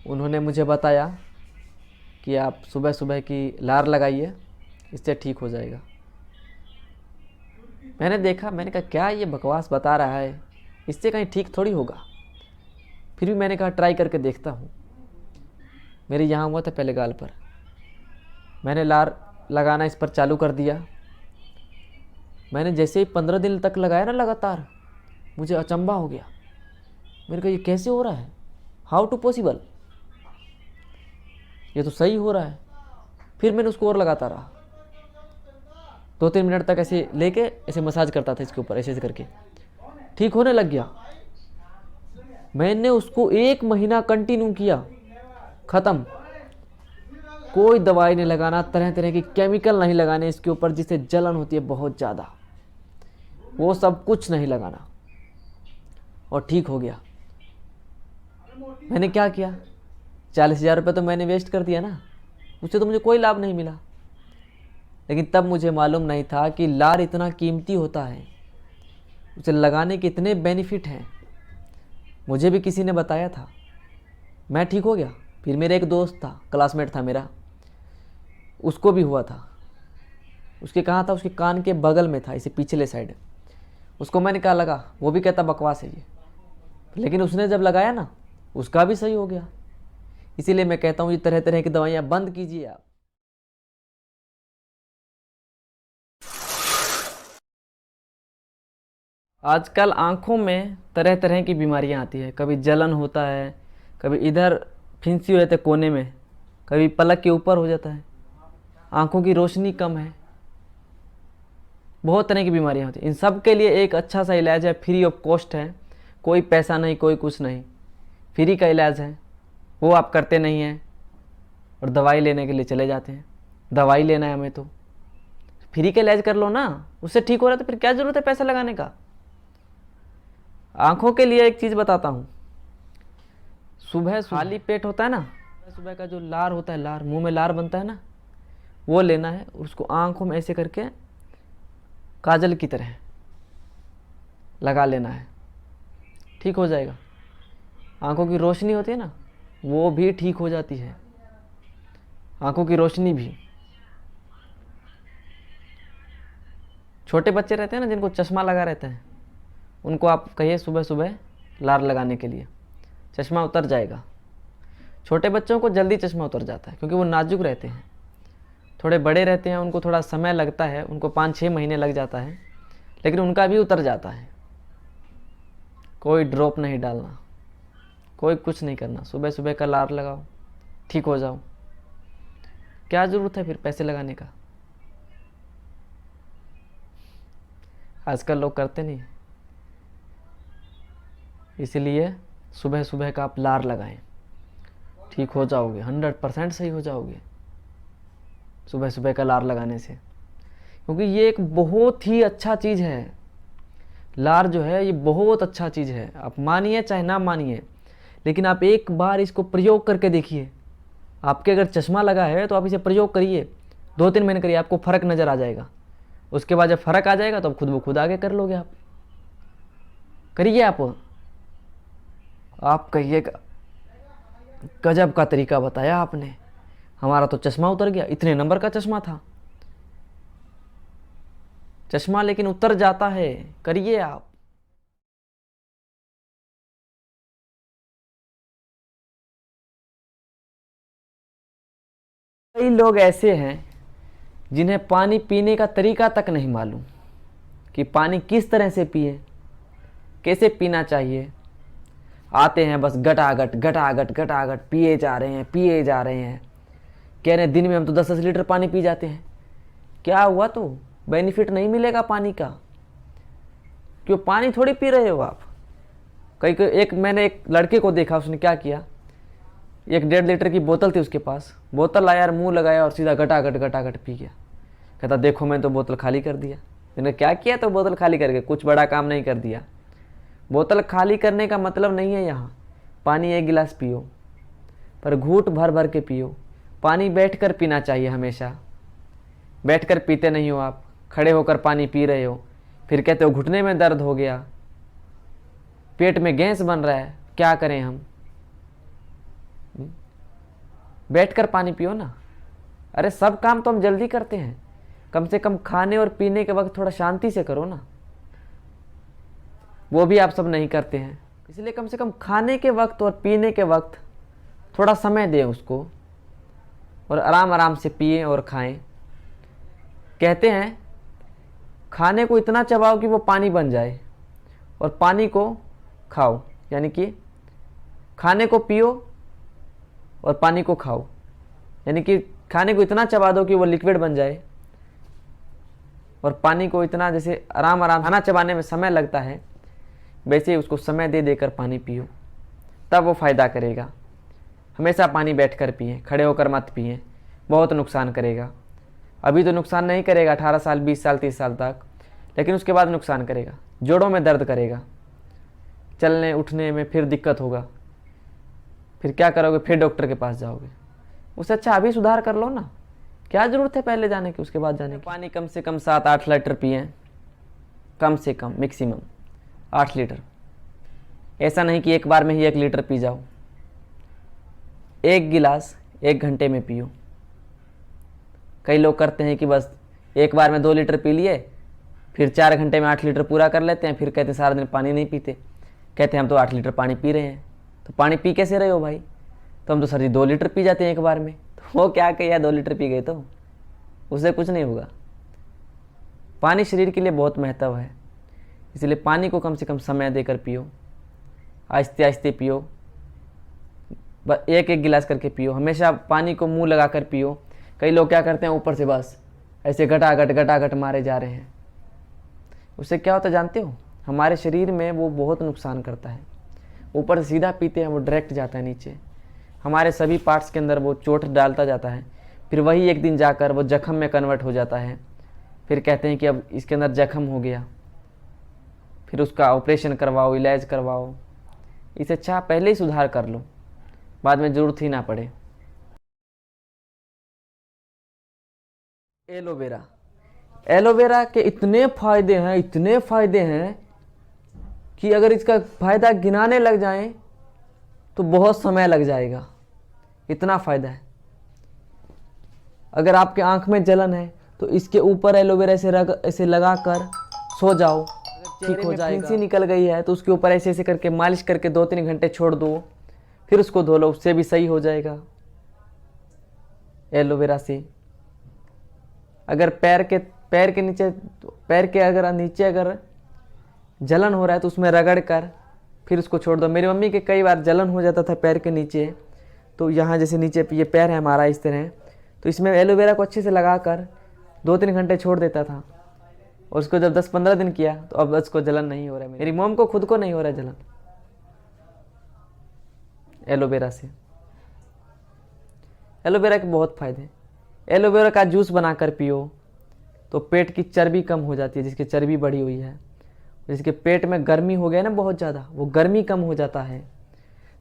उन्होंने मुझे बताया कि आप सुबह सुबह की लार लगाइए, इससे ठीक हो जाएगा। मैंने देखा, मैंने कहा क्या ये बकवास बता रहा है, इससे कहीं ठीक थोड़ी होगा। फिर भी मैंने कहा ट्राई करके देखता हूँ। मेरे यहाँ हुआ था पहले गाल पर, मैंने लार लगाना इस पर चालू कर दिया। मैंने जैसे ही 15 दिन तक लगाया ना लगातार, मुझे अचंभा हो गया। मेरे को ये कैसे हो रहा है, हाउ टू पॉसिबल, ये तो सही हो रहा है। फिर मैंने उसको और लगाता रहा, 2-3 मिनट तक ऐसे लेके ऐसे मसाज करता था इसके ऊपर, ऐसे ऐसे करके ठीक होने लग गया। मैंने उसको 1 महीना कंटिन्यू किया, ख़त्म। कोई दवाई नहीं लगाना, तरह तरह की केमिकल नहीं लगाने इसके ऊपर जिससे जलन होती है बहुत ज़्यादा, वो सब कुछ नहीं लगाना, और ठीक हो गया। मैंने क्या किया, 40,000 रुपये तो मैंने वेस्ट कर दिया ना, उससे तो मुझे कोई लाभ नहीं मिला। लेकिन तब मुझे मालूम नहीं था कि लार इतना कीमती होता है, उसे लगाने के इतने बेनिफिट हैं। मुझे भी किसी ने बताया था, मैं ठीक हो गया। फिर मेरा एक दोस्त था, क्लासमेट था मेरा, उसको भी हुआ था। उसके कहाँ था, उसके कान के बगल में था, इसे पिछले साइड। उसको मैंने कहा लगा, वो भी कहता बकवास है ये, लेकिन उसने जब लगाया ना, उसका भी सही हो गया। इसीलिए मैं कहता हूँ ये तरह तरह की दवाइयाँ बंद कीजिए आप। आजकल आँखों में तरह तरह की बीमारियाँ आती है, कभी जलन होता है, कभी इधर फिंसी हो जाते कोने में, कभी पलक के ऊपर हो जाता है, आँखों की रोशनी कम है, बहुत तरह की बीमारियाँ होती हैं। इन सब के लिए एक अच्छा सा इलाज है, फ्री ऑफ कॉस्ट है, कोई पैसा नहीं, कोई कुछ नहीं, फ्री का इलाज है। वो आप करते नहीं हैं और दवाई लेने के लिए चले जाते हैं। दवाई लेना है हमें तो फ्री का इलाज कर लो ना, उससे ठीक हो रहा है तो फिर क्या ज़रूरत है पैसा लगाने का। आँखों के लिए एक चीज़ बताता हूँ, सुबह खाली पेट होता है ना, सुबह का जो लार होता है, लार मुंह में लार बनता है ना, वो लेना है, उसको आँखों में ऐसे करके काजल की तरह लगा लेना है, ठीक हो जाएगा। आँखों की रोशनी होती है ना, वो भी ठीक हो जाती है, आँखों की रोशनी भी। छोटे बच्चे रहते हैं ना जिनको चश्मा लगा रहता है, उनको आप कहिए सुबह सुबह लार लगाने के लिए, चश्मा उतर जाएगा। छोटे बच्चों को जल्दी चश्मा उतर जाता है क्योंकि वो नाजुक रहते हैं। थोड़े बड़े रहते हैं उनको थोड़ा समय लगता है, उनको 5-6 महीने लग जाता है, लेकिन उनका भी उतर जाता है। कोई ड्रॉप नहीं डालना, कोई कुछ नहीं करना, सुबह सुबह का लार लगाओ, ठीक हो जाओ। क्या ज़रूरत है फिर पैसे लगाने का। आजकल लोग करते नहीं, इसलिए सुबह सुबह का आप लार लगाएं, ठीक हो जाओगे, 100% सही हो जाओगे सुबह सुबह का लार लगाने से। क्योंकि ये एक बहुत ही अच्छा चीज़ है, लार जो है ये बहुत अच्छा चीज़ है। आप मानिए चाहे ना मानिए, लेकिन आप एक बार इसको प्रयोग करके देखिए। आपके अगर चश्मा लगा है तो आप इसे प्रयोग करिए, 2-3 महीने करिए, आपको फ़र्क नज़र आ जाएगा। उसके बाद जब फ़र्क आ जाएगा तो आप खुद ब खुद आगे कर लोगे। आप करिए, आप कहिएगा गजब का तरीका बताया आपने, हमारा तो चश्मा उतर गया। इतने नंबर का चश्मा था, चश्मा लेकिन उतर जाता है। करिए आप। कई लोग ऐसे हैं जिन्हें पानी पीने का तरीका तक नहीं मालूम कि पानी किस तरह से पिए, कैसे पीना चाहिए। आते हैं बस गटागट गटागट गटागट पिए जा रहे हैं, पिए जा रहे हैं, कह रहे हैं दिन में हम तो 10-10 लीटर पानी पी जाते हैं। क्या हुआ, तो बेनिफिट नहीं मिलेगा पानी का, क्यों पानी थोड़ी पी रहे हो आप। मैंने एक लड़के को देखा, उसने क्या किया, 1-1.5 लीटर की बोतल थी उसके पास, बोतल लाया और मुंह लगाया और सीधा गटागट गटागट पी गया। कहता देखो मैं तो बोतल खाली कर दिया। मैंने क्या किया, तो बोतल खाली करके कुछ बड़ा काम नहीं कर दिया। बोतल खाली करने का मतलब नहीं है यहाँ पानी 1 गिलास पियो, पर घूंट भर भर के पियो। पानी बैठकर पीना चाहिए हमेशा, बैठकर पीते नहीं हो आप, खड़े होकर पानी पी रहे हो, फिर कहते हो घुटने में दर्द हो गया, पेट में गैस बन रहा है, क्या करें हम? बैठकर पानी पियो ना। अरे सब काम तो हम जल्दी करते हैं, कम से कम खाने और पीने के वक्त थोड़ा शांति से करो ना। वो भी आप सब नहीं करते हैं, इसलिए कम से कम खाने के वक्त और पीने के वक्त थोड़ा समय दें उसको, और आराम आराम से पिए और खाएं। कहते हैं खाने को इतना चबाओ कि वो पानी बन जाए, और पानी को खाओ, यानी कि खाने को पियो और पानी को खाओ, यानी कि खाने को इतना चबा दो कि वो लिक्विड बन जाए, और पानी को इतना, जैसे आराम आराम खाना चबाने में समय लगता है वैसे ही उसको समय दे देकर पानी पियो, तब वो फ़ायदा करेगा। हमेशा पानी बैठकर पिएं, खड़े होकर मत पिएं, बहुत नुकसान करेगा। अभी तो नुकसान नहीं करेगा 18 साल 20 साल 30 साल तक, लेकिन उसके बाद नुकसान करेगा। जोड़ों में दर्द करेगा, चलने उठने में फिर दिक्कत होगा, फिर क्या करोगे? फिर डॉक्टर के पास जाओगे। उससे अच्छा अभी सुधार कर लो ना, क्या ज़रूरत है पहले जाने की उसके बाद जाने की। पानी कम से कम 7-8 लीटर पिएं, कम से कम, मैक्सिमम 8 लीटर। ऐसा नहीं कि एक बार में ही 1 लीटर पी जाओ। 1 गिलास 1 घंटे में पियो। कई लोग करते हैं कि बस एक बार में 2 लीटर पी लिए, फिर 4 घंटे में 8 लीटर पूरा कर लेते हैं, फिर कहते हैं सारा दिन पानी नहीं पीते। कहते हैं हम तो 8 लीटर पानी पी रहे हैं। तो पानी पी कैसे रहे हो भाई? तो हम तो सर जी 2 लीटर पी जाते हैं एक बार में। तो वो क्या किया, 2 लीटर पी गए तो उससे कुछ नहीं होगा। पानी शरीर के लिए बहुत महत्व है, इसलिए पानी को कम से कम समय देकर पियो, आहिस्ते आहिस्ते पियो, बस 1-1 गिलास करके पियो। हमेशा पानी को मुंह लगा कर पियो। कई लोग क्या करते हैं, ऊपर से बस ऐसे घटाघट मारे जा रहे हैं। उससे क्या होता है जानते हो? हमारे शरीर में वो बहुत नुकसान करता है। ऊपर से सीधा पीते हैं, वो डायरेक्ट जाता है नीचे, हमारे सभी पार्ट्स के अंदर वो चोट डालता जाता है। फिर वही एक दिन जाकर वो जख्म में कन्वर्ट हो जाता है। फिर कहते हैं कि अब इसके अंदर जख्म हो गया, फिर उसका ऑपरेशन करवाओ, इलाज करवाओ। इससे अच्छा पहले ही सुधार कर लो, बाद में ज़रूरत ही ना पड़े। एलोवेरा, एलोवेरा के इतने फ़ायदे हैं, इतने फ़ायदे हैं कि अगर इसका फ़ायदा गिनाने लग जाएं तो बहुत समय लग जाएगा। इतना फ़ायदा है। अगर आपके आँख में जलन है तो इसके ऊपर एलोवेरा ऐसे लगा कर सो जाओ, ठीक हो जाएगा। फुंसी निकल गई है तो उसके ऊपर ऐसे ऐसे करके मालिश करके 2-3 घंटे छोड़ दो, फिर उसको धो लो, उससे भी सही हो जाएगा एलोवेरा से। अगर पैर के नीचे अगर जलन हो रहा है तो उसमें रगड़ कर फिर उसको छोड़ दो। मेरी मम्मी के कई बार जलन हो जाता था पैर के नीचे, तो यहाँ जैसे नीचे ये पैर है हमारा इस तरह, तो इसमें एलोवेरा को अच्छे से लगा कर 2-3 घंटे छोड़ देता था, और उसको जब 10-15 दिन किया तो अब उसको जलन नहीं हो रहा है। मेरी मॉम को खुद को नहीं हो रहा है जलन एलोवेरा से। एलोवेरा के बहुत फ़ायदे। एलोवेरा का जूस बनाकर पियो तो पेट की चर्बी कम हो जाती है, जिसकी चर्बी बढ़ी हुई है, जिसके पेट में गर्मी हो गया ना बहुत ज़्यादा, वो गर्मी कम हो जाता है।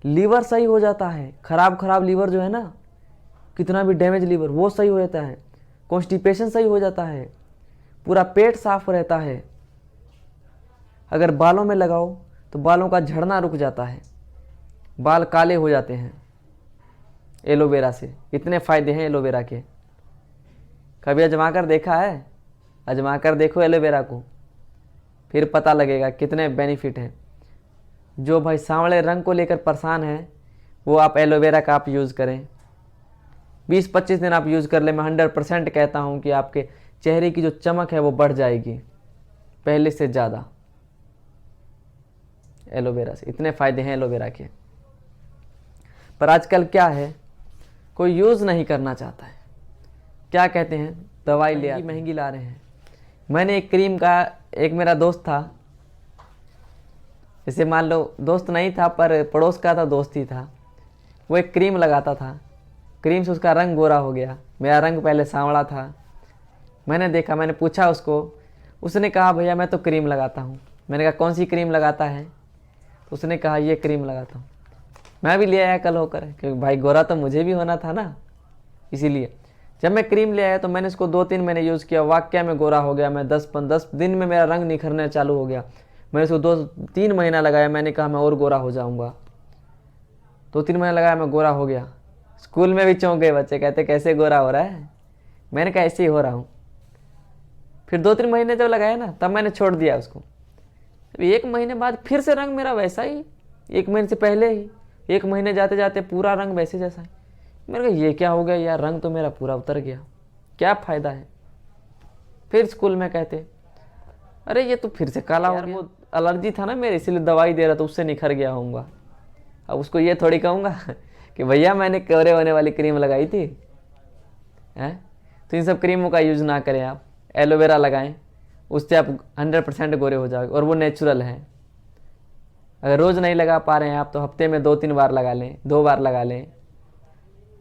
लीवर सही हो जाता है, खराब लीवर जो है ना, कितना भी डैमेज लीवर, वो सही हो जाता है। कॉन्स्टिपेशन सही हो जाता है, पूरा पेट साफ रहता है। अगर बालों में लगाओ तो बालों का झड़ना रुक जाता है, बाल काले हो जाते हैं एलोवेरा से। इतने फ़ायदे हैं एलोवेरा के। कभी आजमा कर देखा है? आजमा कर देखो एलोवेरा को, फिर पता लगेगा कितने बेनिफिट हैं। जो भाई सांवले रंग को लेकर परेशान है वो आप एलोवेरा का आप यूज़ करें। 20-25 दिन आप यूज़ कर ले, मैं 100% कहता हूँ कि आपके चेहरे की जो चमक है वो बढ़ जाएगी पहले से ज़्यादा एलोवेरा से। इतने फ़ायदे हैं एलोवेरा के, पर आजकल क्या है, कोई यूज़ नहीं करना चाहता है। क्या कहते हैं, दवाई ले आते, महंगी ला रहे हैं। मैंने एक क्रीम का, एक मेरा दोस्त था, जैसे मान लो दोस्त नहीं था पर पड़ोस का था, दोस्त ही था। वो एक क्रीम लगाता था, क्रीम से उसका रंग गोरा हो गया। मेरा रंग पहले सांवला था। मैंने देखा, मैंने पूछा उसको, उसने कहा भैया मैं तो क्रीम लगाता हूँ। मैंने कहा कौन सी क्रीम लगाता है? तो उसने कहा ये क्रीम लगाता हूँ। मैं भी ले आया कल होकर, क्योंकि भाई गोरा तो मुझे भी होना था ना, इसीलिए जब मैं क्रीम ले आया तो मैंने इसको 2-3 महीने यूज़ किया, वाकई में गोरा हो गया मैं। 10 दिन में मेरा रंग निखरने चालू हो गया। मैंने इसको 2-3 महीना लगाया, मैंने कहा मैं और गोरा हो जाऊंगा। 2-3 महीने लगाया, मैं गोरा हो गया। स्कूल में भी चौंक गए बच्चे, कहते कैसे गोरा हो रहा है। मैंने कहा ऐसे ही हो रहा हूँ। फिर 2-3 महीने जब लगाया ना, तब मैंने छोड़ दिया उसको। अब 1 महीने बाद फिर से रंग मेरा वैसा ही, 1 महीने से पहले ही 1 महीने जाते जाते पूरा रंग वैसे जैसा है। मैंने कहा ये क्या हो गया यार, रंग तो मेरा पूरा उतर गया, क्या फ़ायदा है। फिर स्कूल में कहते अरे ये तो फिर से काला हो गया। वो एलर्जी था ना मेरे, इसीलिए दवाई दे रहा था, उससे निखर गया होऊंगा। अब उसको ये थोड़ी कहूँगा कि भैया मैंने कोरे होने वाली क्रीम लगाई थी हैं। तो इन सब क्रीमों का यूज़ ना करें आप, एलोवेरा लगाएं, उससे आप 100% गोरे हो जाओगे और वो नेचुरल है। अगर रोज़ नहीं लगा पा रहे हैं आप, तो हफ्ते में 2-3 बार लगा लें, 2 बार लगा लें,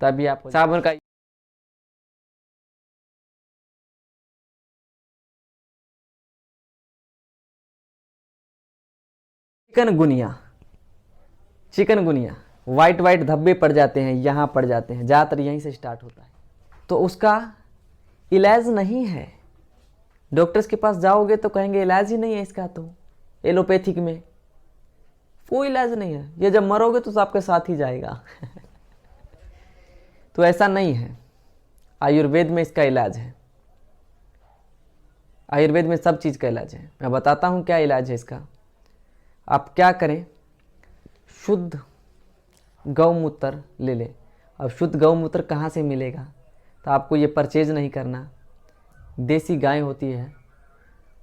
तभी आप साबुन का। चिकनगुनिया, चिकनगुनिया वाइट वाइट धब्बे पड़ जाते हैं, यहाँ पड़ जाते हैं, ज़्यादातर यहीं से स्टार्ट होता है। तो उसका इलाज नहीं है। डॉक्टर्स के पास जाओगे तो कहेंगे इलाज ही नहीं है इसका, तो एलोपैथिक में कोई इलाज नहीं है, ये जब मरोगे तो आपके साथ ही जाएगा तो ऐसा नहीं है। आयुर्वेद में इसका इलाज है, आयुर्वेद में सब चीज़ का इलाज है। मैं बताता हूँ क्या इलाज है इसका। आप क्या करें, शुद्ध गौमूत्र ले लें। अब शुद्ध गौमूत्र कहाँ से मिलेगा, तो आपको ये परचेज नहीं करना। देसी गाय होती है,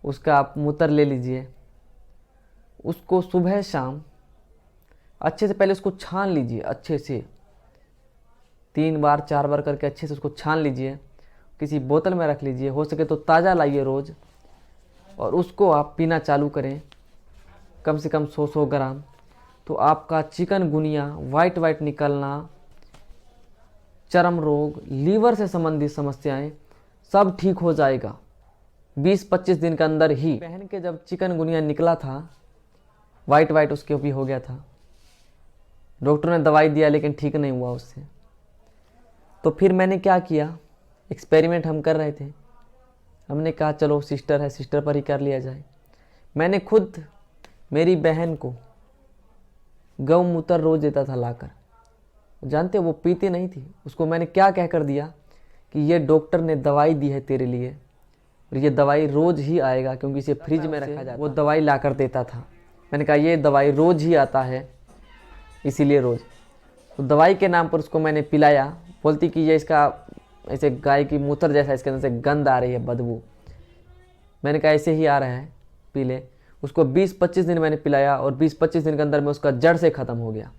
उसका आप मूत्र ले लीजिए, उसको सुबह शाम अच्छे से पहले उसको छान लीजिए, अच्छे से 3 बार 4 बार करके अच्छे से उसको छान लीजिए, किसी बोतल में रख लीजिए, हो सके तो ताज़ा लाइए रोज़, और उसको आप पीना चालू करें कम से कम 100 ग्राम। तो आपका चिकनगुनिया, वाइट वाइट निकलना, चर्म रोग, लीवर से संबंधित समस्याएं सब ठीक हो जाएगा 20-25 दिन के अंदर ही। बहन के जब चिकनगुनिया निकला था, वाइट वाइट उसके भी हो गया था, डॉक्टर ने दवाई दिया लेकिन ठीक नहीं हुआ उससे। तो फिर मैंने क्या किया, एक्सपेरिमेंट हम कर रहे थे, हमने कहा चलो सिस्टर है, सिस्टर पर ही कर लिया जाए। मैंने खुद मेरी बहन को गौमूत्र रोज़ देता था लाकर। जानते हो वो पीती नहीं थी, उसको मैंने क्या कह कर दिया कि ये डॉक्टर ने दवाई दी है तेरे लिए, और ये दवाई रोज़ ही आएगा, क्योंकि इसे फ्रिज में रखा जाता है। वो दवाई ला कर देता था। मैंने कहा ये दवाई रोज़ ही आता है, इसीलिए रोज़। तो दवाई के नाम पर उसको मैंने पिलाया। बोलती कि ये इसका ऐसे गाय की मूत्र जैसा इसके अंदर से गंध आ रही है, बदबू। मैंने कहा ऐसे ही आ रहा है, पी ले। उसको 20-25 दिन मैंने पिलाया, और 20-25 दिन के अंदर में उसका जड़ से ख़त्म हो गया,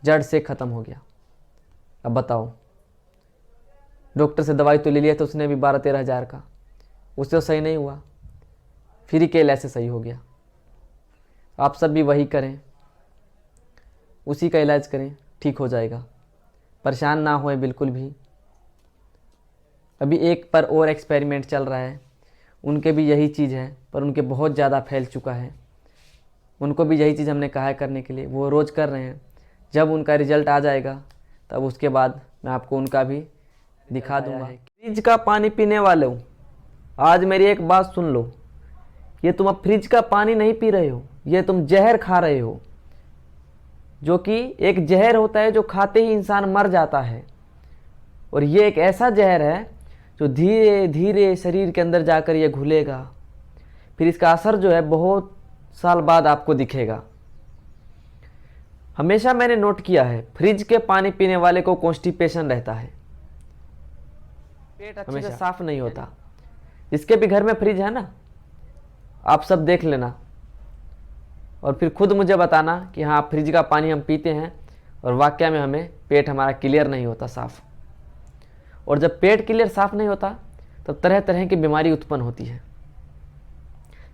जड़ से ख़त्म हो गया। अब बताओ, डॉक्टर से दवाई तो ले लिया था उसने भी 12-13 हज़ार का, उससे तो सही नहीं हुआ, फ्री के इलाज से सही हो गया। आप सब भी वही करें, उसी का इलाज करें, ठीक हो जाएगा। परेशान ना होए बिल्कुल भी। अभी एक पर और एक्सपेरिमेंट चल रहा है, उनके भी यही चीज़ है, पर उनके बहुत ज़्यादा फैल चुका है। उनको भी यही चीज़ हमने कहा है करने के लिए, वो रोज़ कर रहे हैं। जब उनका रिजल्ट आ जाएगा तब उसके बाद मैं आपको उनका भी दिखा दूंगा। फ्रिज का पानी पीने वाले हो, आज मेरी एक बात सुन लो, ये तुम अब फ्रिज का पानी नहीं पी रहे हो, ये तुम जहर खा रहे हो, जो कि एक जहर होता है जो खाते ही इंसान मर जाता है। और ये एक ऐसा जहर है जो धीरे धीरे शरीर के अंदर जाकर ये घुलेगा, फिर इसका असर जो है बहुत साल बाद आपको दिखेगा। हमेशा मैंने नोट किया है, फ्रिज के पानी पीने वाले को कॉन्स्टिपेशन रहता है, पेट अच्छे से साफ नहीं होता। जिसके भी घर में फ्रिज है ना, आप सब देख लेना और फिर खुद मुझे बताना कि हाँ फ्रिज का पानी हम पीते हैं और वाकई में हमें पेट हमारा क्लियर नहीं होता साफ। और जब पेट क्लियर साफ नहीं होता तब तरह तरह की बीमारी उत्पन्न होती है,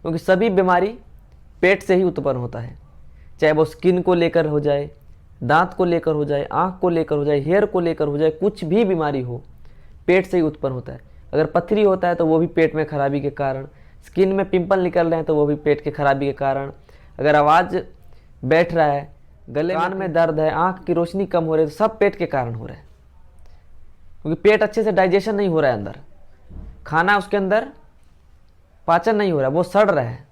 क्योंकि सभी बीमारी पेट से ही उत्पन्न होता है, चाहे वो स्किन को लेकर हो जाए, दांत को लेकर हो जाए, आँख को लेकर हो जाए, हेयर को लेकर हो जाए, कुछ भी बीमारी हो पेट से ही उत्पन्न होता है। अगर पथरी होता है तो वो भी पेट में खराबी के कारण, स्किन में पिंपल निकल रहे हैं तो वो भी पेट के खराबी के कारण, अगर आवाज़ बैठ रहा है, गले कान में दर्द है, आँख की रोशनी कम हो रही है, तो सब पेट के कारण हो रहा है, क्योंकि पेट अच्छे से डाइजेशन नहीं हो रहा है, अंदर खाना उसके अंदर पाचन नहीं हो रहा है, वो सड़ रहा है।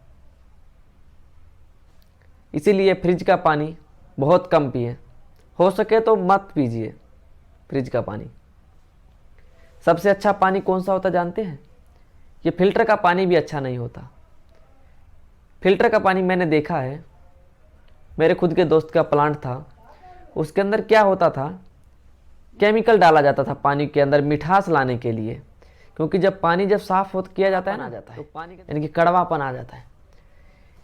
इसीलिए फ्रिज का पानी बहुत कम पिए, हो सके तो मत पीजिए फ्रिज का पानी। सबसे अच्छा पानी कौन सा होता जानते हैं? ये फिल्टर का पानी भी अच्छा नहीं होता। फिल्टर का पानी मैंने देखा है, मेरे खुद के दोस्त का प्लांट था, उसके अंदर क्या होता था, केमिकल डाला जाता था पानी के अंदर मिठास लाने के लिए, क्योंकि जब पानी जब साफ हो किया जाता है ना, तो पानी यानी कि कड़वापन आ जाता है।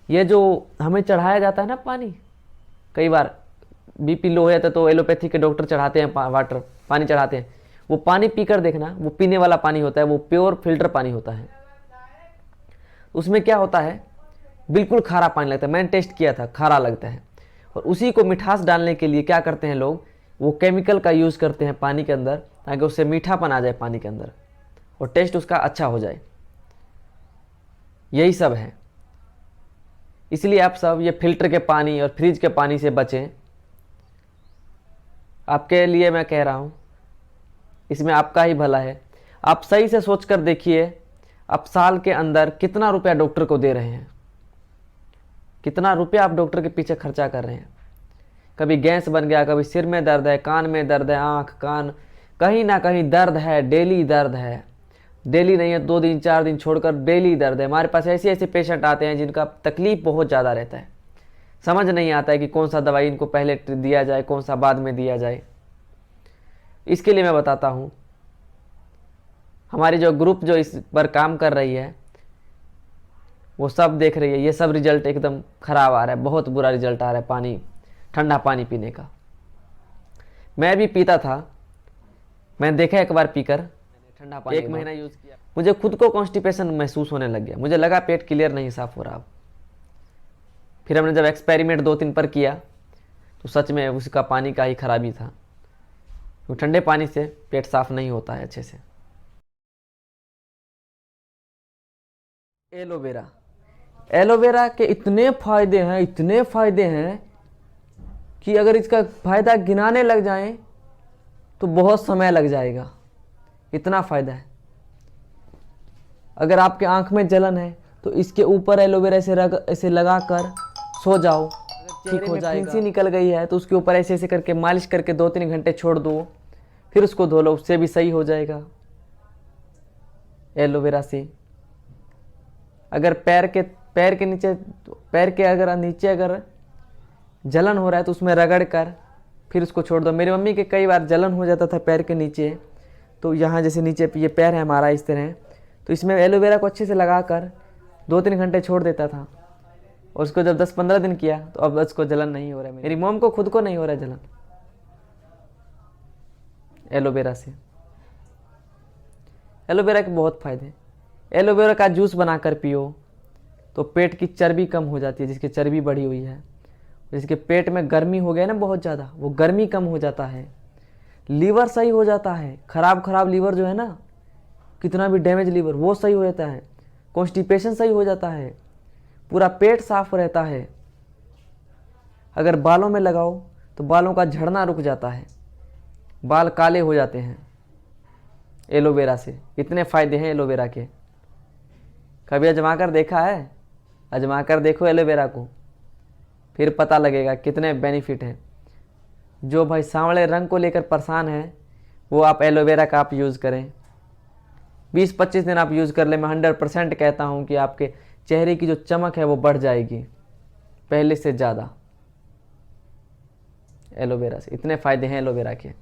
ये जो हमें चढ़ाया जाता है ना पानी, कई बार बीपी लो है तो एलोपैथी के डॉक्टर चढ़ाते हैं वाटर पानी चढ़ाते हैं, वो पानी पीकर देखना, वो पीने वाला पानी होता है, वो प्योर फिल्टर पानी होता है। उसमें क्या होता है, बिल्कुल खारा पानी लगता है, मैंने टेस्ट किया था, खारा लगता है। और उसी को मिठास डालने के लिए क्या करते हैं लोग, वो केमिकल का यूज़ करते हैं पानी के अंदर, ताकि उससे मीठापन आ जाए पानी के अंदर और टेस्ट उसका अच्छा हो जाए। यही सब है। इसलिए आप सब ये फिल्टर के पानी और फ्रिज के पानी से बचें। आपके लिए मैं कह रहा हूँ, इसमें आपका ही भला है। आप सही से सोच कर देखिए, आप साल के अंदर कितना रुपया डॉक्टर को दे रहे हैं, कितना रुपया आप डॉक्टर के पीछे खर्चा कर रहे हैं। कभी गैस बन गया, कभी सिर में दर्द है, कान में दर्द है, आँख कान कहीं ना कहीं दर्द है, डेली दर्द है। डेली नहीं है, 2 दिन 4 दिन छोड़कर डेली दर्द है। हमारे पास ऐसे ऐसे पेशेंट आते हैं जिनका तकलीफ़ बहुत ज़्यादा रहता है, समझ नहीं आता है कि कौन सा दवाई इनको पहले दिया जाए, कौन सा बाद में दिया जाए। इसके लिए मैं बताता हूँ, हमारी जो ग्रुप जो इस पर काम कर रही है वो सब देख रही है, ये सब रिजल्ट एकदम ख़राब आ रहा है, बहुत बुरा रिजल्ट आ रहा है पानी, ठंडा पानी पीने का। मैं भी पीता था, मैंने देखा एक बार पीकर, ठंडा पानी 1 महीना यूज़ किया, मुझे खुद को कॉन्स्टिपेशन महसूस होने लग गया, मुझे लगा पेट क्लियर नहीं साफ़ हो रहा अब। फिर हमने जब एक्सपेरिमेंट 2-3 पर किया तो सच में उसका पानी का ही खराबी था, तो ठंडे पानी से पेट साफ़ नहीं होता है अच्छे से। एलोवेरा, एलोवेरा के इतने फ़ायदे हैं, इतने फ़ायदे हैं कि अगर इसका फ़ायदा गिनाने लग जाएं तो बहुत समय लग जाएगा, इतना फ़ायदा है। अगर आपके आँख में जलन है तो इसके ऊपर एलोवेरा ऐसे लगा कर सो जाओ, ठीक हो जाएगा। फिंसी निकल गई है तो उसके ऊपर ऐसे ऐसे करके मालिश करके 2-3 घंटे छोड़ दो, फिर उसको धो लो, उससे भी सही हो जाएगा एलोवेरा से। अगर पैर के नीचे, पैर के अगर नीचे अगर जलन हो रहा है तो उसमें रगड़ कर फिर उसको छोड़ दो। मेरी मम्मी के कई बार जलन हो जाता था पैर के नीचे, तो यहाँ जैसे नीचे ये पैर है हमारा इस तरह, तो इसमें एलोवेरा को अच्छे से लगा कर 2-3 घंटे छोड़ देता था, और उसको जब 10-15 दिन किया तो अब उसको जलन नहीं हो रहा है। मेरी मॉम को खुद को नहीं हो रहा है जलन एलोवेरा से। एलोवेरा के बहुत फ़ायदे। एलोवेरा का जूस बनाकर पियो तो पेट की चर्बी कम हो जाती है, जिसकी चर्बी बढ़ी हुई है, जिसके पेट में गर्मी हो गया ना बहुत ज़्यादा, वो गर्मी कम हो जाता है। लीवर सही हो जाता है, ख़राब लीवर जो है ना, कितना भी डैमेज लीवर, वो सही हो जाता है। कॉन्स्टिपेशन सही हो जाता है, पूरा पेट साफ रहता है। अगर बालों में लगाओ तो बालों का झड़ना रुक जाता है, बाल काले हो जाते हैं एलोवेरा से। इतने फ़ायदे हैं एलोवेरा के। कभी आजमा कर देखा है? आजमा कर देखो एलोवेरा को, फिर पता लगेगा कितने बेनिफिट हैं। जो भाई सांवले रंग को लेकर परेशान है, वो आप एलोवेरा का आप यूज़ करें। 20-25 दिन आप यूज़ कर लें, मैं 100% कहता हूँ कि आपके चेहरे की जो चमक है वो बढ़ जाएगी पहले से ज़्यादा एलोवेरा से। इतने फ़ायदे हैं एलोवेरा के।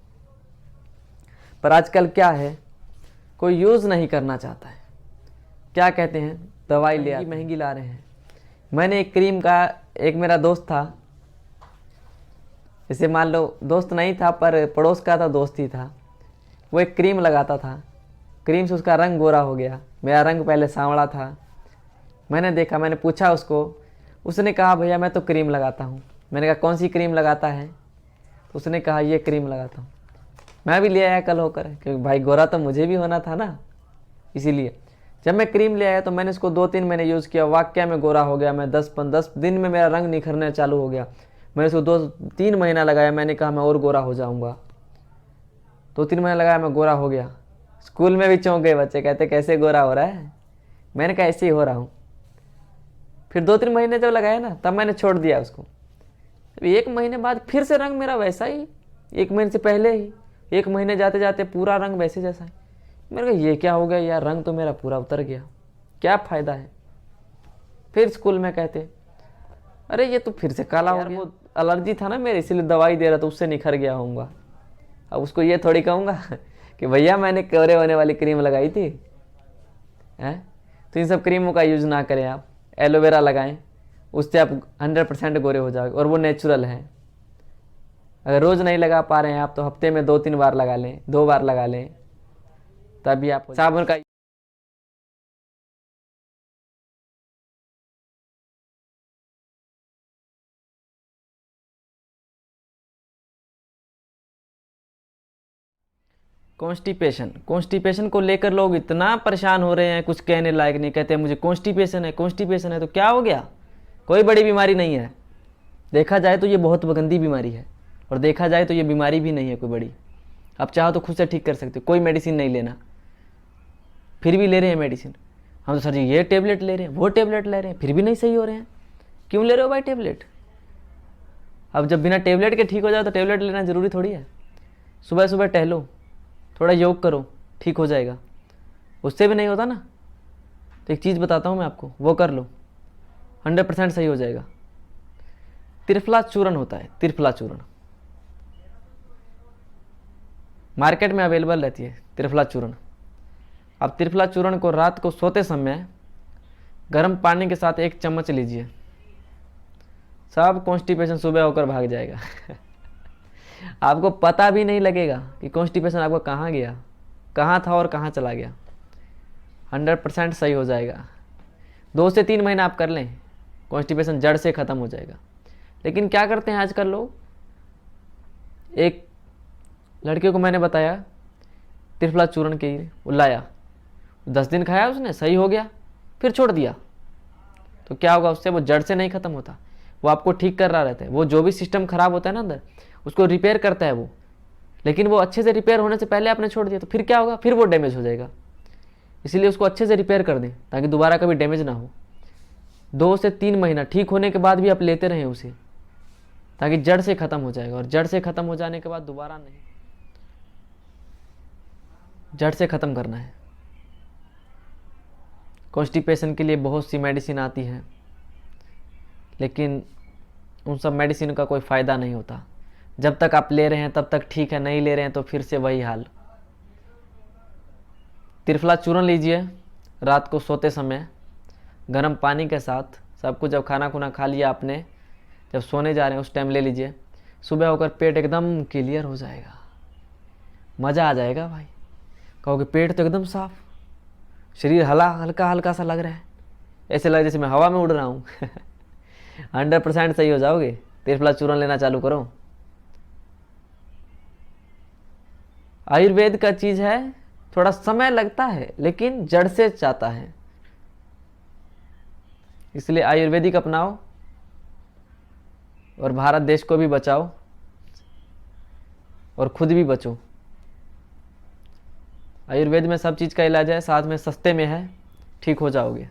पर आजकल क्या है, कोई यूज़ नहीं करना चाहता है। क्या कहते हैं, दवाई ले महंगी ला रहे हैं। मैंने एक क्रीम का, एक मेरा दोस्त था, जैसे मान लो दोस्त नहीं था पर पड़ोस का था, दोस्त ही था, वो एक क्रीम लगाता था, क्रीम से उसका रंग गोरा हो गया। मेरा रंग पहले सांवला था। मैंने देखा, मैंने पूछा उसको, उसने कहा भैया मैं तो क्रीम लगाता हूँ। मैंने कहा कौन सी क्रीम लगाता है? तो उसने कहा ये क्रीम लगाता हूँ। मैं भी ले आया कल होकर, क्योंकि भाई गोरा तो मुझे भी होना था ना, इसीलिए जब मैं क्रीम ले आया तो मैंने इसको 2-3 महीने यूज़ किया, वाकई में गोरा हो गया मैं। 10 दिन में मेरा रंग निखरने चालू हो गया। मैंने इसको 2-3 महीना लगाया, मैंने कहा मैं और गोरा हो जाऊँगा। 2-3 महीना लगाया, मैं गोरा हो गया। स्कूल में भी चौंक गए बच्चे, कहते कैसे गोरा हो रहा है? मैंने कहा ऐसे ही हो रहा हूँ। फिर 2-3 महीने जब लगाया ना, तब मैंने छोड़ दिया उसको। अभी 1 महीने बाद फिर से रंग मेरा वैसा ही, 1 महीने से पहले ही, 1 महीने जाते जाते पूरा रंग वैसे जैसा है। मेरे को ये क्या हो गया यार, रंग तो मेरा पूरा उतर गया, क्या फ़ायदा है। फिर स्कूल में कहते अरे ये तो फिर से काला हो गया। वो एलर्जी था ना मेरे, इसीलिए दवाई दे रहा था, उससे निखर गया होऊंगा। अब उसको ये थोड़ी कहूँगा कि भैया मैंने कोरे होने वाली क्रीम लगाई थी हैं। तो इन सब क्रीमों का यूज़ ना करें, आप एलोवेरा लगाएं, उससे आप 100% गोरे हो जाओगे और वो नेचुरल है। अगर रोज़ नहीं लगा पा रहे हैं आप तो हफ्ते में 2-3 बार लगा लें, 2 बार लगा लें, तभी आप साबुन का। कॉन्स्टिपेशन को लेकर लोग इतना परेशान हो रहे हैं, कुछ कहने लायक नहीं। कहते हैं मुझे कॉन्स्टिपेशन है तो क्या हो गया, कोई बड़ी बीमारी नहीं है। देखा जाए तो ये बहुत गंदी बीमारी है, और देखा जाए तो ये बीमारी भी नहीं है कोई बड़ी। आप चाहो तो खुद से ठीक कर सकते हो, कोई मेडिसिन नहीं लेना। फिर भी ले रहे हैं मेडिसिन, हम तो सर जी ये टेबलेट ले रहे हैं, वो टेबलेट ले रहे हैं, फिर भी नहीं सही हो रहे हैं। क्यों ले रहे हो भाई टेबलेट? अब जब बिना टेबलेट के ठीक हो जाओ तो टेबलेट लेना ज़रूरी थोड़ी है। सुबह सुबह टहलो, थोड़ा योग करो, ठीक हो जाएगा। उससे भी नहीं होता ना तो एक चीज़ बताता हूँ मैं आपको, वो कर लो, 100% सही हो जाएगा। त्रिफला चूर्ण होता है, त्रिफला चूर्ण मार्केट में अवेलेबल रहती है त्रिफला चूर्ण। आप त्रिफला चूर्ण को रात को सोते समय गर्म पानी के साथ 1 चम्मच लीजिए, सब कॉन्स्टिपेशन सुबह होकर भाग जाएगा। आपको पता भी नहीं लगेगा कि कॉन्स्टिपेशन आपको कहाँ गया, कहाँ था और कहाँ चला गया। 100% सही हो जाएगा। 2 से 3 महीना आप कर लें, कॉन्स्टिपेशन जड़ से ख़त्म हो जाएगा। लेकिन क्या करते हैं आजकल लोग, एक लड़के को मैंने बताया त्रिफला चूर्ण के वो लाया, 10 दिन खाया उसने, सही हो गया, फिर छोड़ दिया। तो क्या होगा उससे, वो जड़ से नहीं ख़त्म होता, वो आपको ठीक कर रहा रहता है। वो जो भी सिस्टम ख़राब होता है ना अंदर, उसको रिपेयर करता है वो। लेकिन वो अच्छे से रिपेयर होने से पहले आपने छोड़ दिया तो फिर क्या होगा, फिर वो डैमेज हो जाएगा। इसीलिए उसको अच्छे से रिपेयर कर दें ताकि दोबारा कभी डैमेज ना हो। 2 से 3 महीना ठीक होने के बाद भी आप लेते रहें उसे, ताकि जड़ से ख़त्म हो जाएगा। और जड़ से ख़त्म हो जाने के बाद दोबारा नहीं, जड़ से ख़त्म करना है। कॉन्स्टिपेशन के लिए बहुत सी मेडिसिन आती हैं, लेकिन उन सब मेडिसिन का कोई फ़ायदा नहीं होता। जब तक आप ले रहे हैं तब तक ठीक है, नहीं ले रहे हैं तो फिर से वही हाल। त्रिफला चूर्ण लीजिए, रात को सोते समय गर्म पानी के साथ, सब कुछ जब खाना खुना खा लिया आपने, जब सोने जा रहे हैं उस टाइम ले लीजिए। सुबह होकर पेट एकदम क्लियर हो जाएगा, मज़ा आ जाएगा भाई। कहोगे पेट तो एकदम साफ, शरीर हल्का हल्का सा लग रहा है, ऐसे लग जैसे मैं हवा में उड़ रहा हूँ। 100% सही हो जाओगे। त्रिफला चूर्ण लेना चालू करो। आयुर्वेद का चीज़ है, थोड़ा समय लगता है लेकिन जड़ से जाता है, इसलिए आयुर्वेदिक अपनाओ और भारत देश को भी बचाओ और खुद भी बचो। आयुर्वेद में सब चीज़ का इलाज है, साथ में सस्ते में है, ठीक हो जाओगे।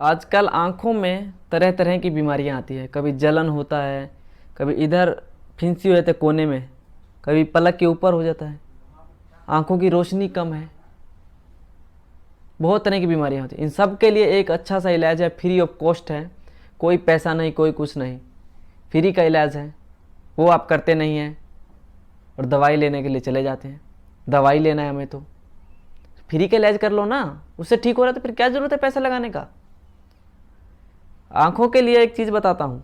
आजकल आँखों में तरह तरह की बीमारियाँ आती है, कभी जलन होता है, कभी इधर फिंसी हो जाते कोने में, कभी पलक के ऊपर हो जाता है, आँखों की रोशनी कम है, बहुत तरह की बीमारियाँ होती हैं। इन सब के लिए एक अच्छा सा इलाज है, फ्री ऑफ कॉस्ट है, कोई पैसा नहीं, कोई कुछ नहीं, फ्री का इलाज है। वो आप करते नहीं हैं और दवाई लेने के लिए चले जाते हैं। दवाई लेना है हमें तो फ्री का इलाज कर लो ना, उससे ठीक हो रहा है तो फिर क्या ज़रूरत है पैसा लगाने का। आँखों के लिए एक चीज़ बताता हूँ,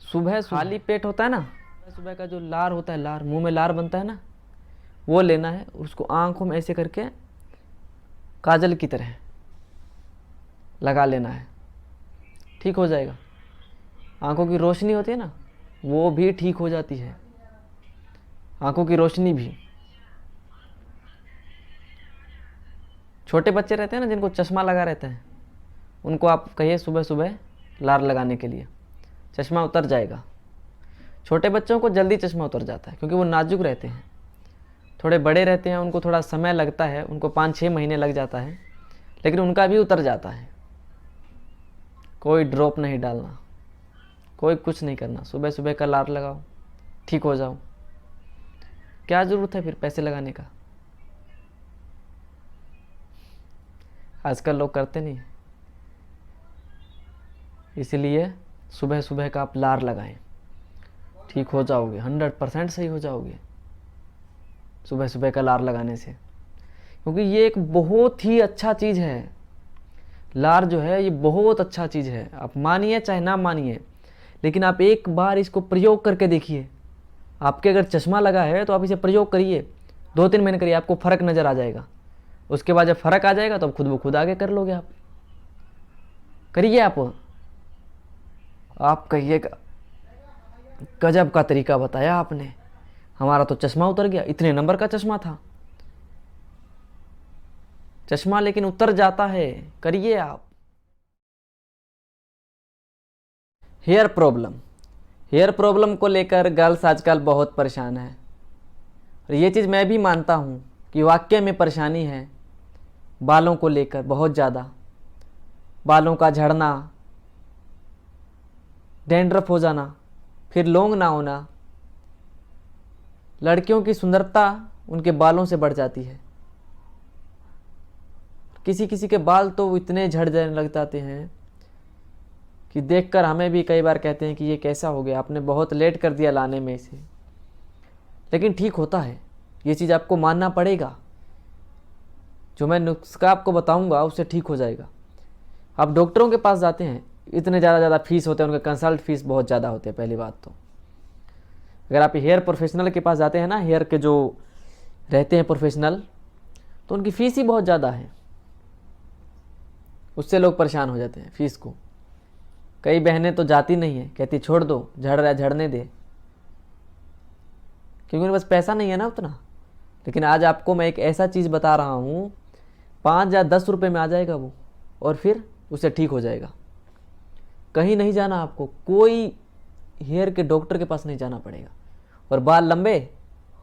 सुबह खाली पेट होता है ना, सुबह का जो लार होता है, लार मुंह में लार बनता है ना, वो लेना है, उसको आँखों में ऐसे करके काजल की तरह लगा लेना है, ठीक हो जाएगा। आँखों की रोशनी होती है ना, वो भी ठीक हो जाती है, आँखों की रोशनी भी। छोटे बच्चे रहते हैं ना जिनको चश्मा लगा रहता है, उनको आप कहिए सुबह सुबह लार लगाने के लिए, चश्मा उतर जाएगा। छोटे बच्चों को जल्दी चश्मा उतर जाता है क्योंकि वो नाजुक रहते हैं। थोड़े बड़े रहते हैं उनको थोड़ा समय लगता है, उनको 5-6 महीने लग जाता है, लेकिन उनका भी उतर जाता है। कोई ड्रॉप नहीं डालना, कोई कुछ नहीं करना, सुबह सुबह का लार लगाओ, ठीक हो जाओ। क्या ज़रूरत है फिर पैसे लगाने का? आजकल लोग करते नहीं, इसलिए सुबह सुबह का आप लार लगाएं, ठीक हो जाओगे, 100% सही हो जाओगे सुबह सुबह का लार लगाने से। क्योंकि ये एक बहुत ही अच्छा चीज़ है, लार जो है ये बहुत अच्छा चीज़ है। आप मानिए चाहे ना मानिए, लेकिन आप एक बार इसको प्रयोग करके देखिए। आपके अगर चश्मा लगा है तो आप इसे प्रयोग करिए, 2-3 महीने करिए, आपको फ़र्क नज़र आ जाएगा। उसके बाद जब फ़र्क आ जाएगा तो आप खुद ब खुद आगे कर लोगे। आप करिए, आप कहिएगा गजब का तरीका बताया आपने, हमारा तो चश्मा उतर गया। इतने नंबर का चश्मा था, चश्मा लेकिन उतर जाता है। करिए आप। हेयर प्रॉब्लम, हेयर प्रॉब्लम को लेकर गर्ल्स आजकल बहुत परेशान है। और ये चीज़ मैं भी मानता हूँ कि वाकई में परेशानी है बालों को लेकर, बहुत ज़्यादा। बालों का झड़ना, डैंड्रफ हो जाना, फिर लॉन्ग ना होना। लड़कियों की सुंदरता उनके बालों से बढ़ जाती है। किसी किसी के बाल तो इतने झड़ जाने लग जाते हैं कि देखकर हमें भी कई बार कहते हैं कि ये कैसा हो गया, आपने बहुत लेट कर दिया लाने में इसे। लेकिन ठीक होता है, ये चीज़ आपको मानना पड़ेगा। जो मैं नुस्खा आपको बताऊंगा उससे ठीक हो जाएगा। आप डॉक्टरों के पास जाते हैं, इतने ज़्यादा फीस होते हैं, उनके कंसल्ट फीस बहुत ज़्यादा होते हैं। पहली बात तो अगर आप हेयर प्रोफेशनल के पास जाते हैं ना, हेयर के जो रहते हैं प्रोफेशनल, तो उनकी फ़ीस ही बहुत ज़्यादा है। उससे लोग परेशान हो जाते हैं फ़ीस को। कई बहनें तो जाती नहीं है, कहती छोड़ दो, झड़ रहा है झड़ने दे, क्योंकि उनके पास पैसा नहीं है ना उतना। लेकिन आज आपको मैं एक ऐसा चीज़ बता रहा हूँ, 5 या 10 रुपये में आ जाएगा वो, और फिर उससे ठीक हो जाएगा। कहीं नहीं जाना आपको, कोई हेयर के डॉक्टर के पास नहीं जाना पड़ेगा। और बाल लंबे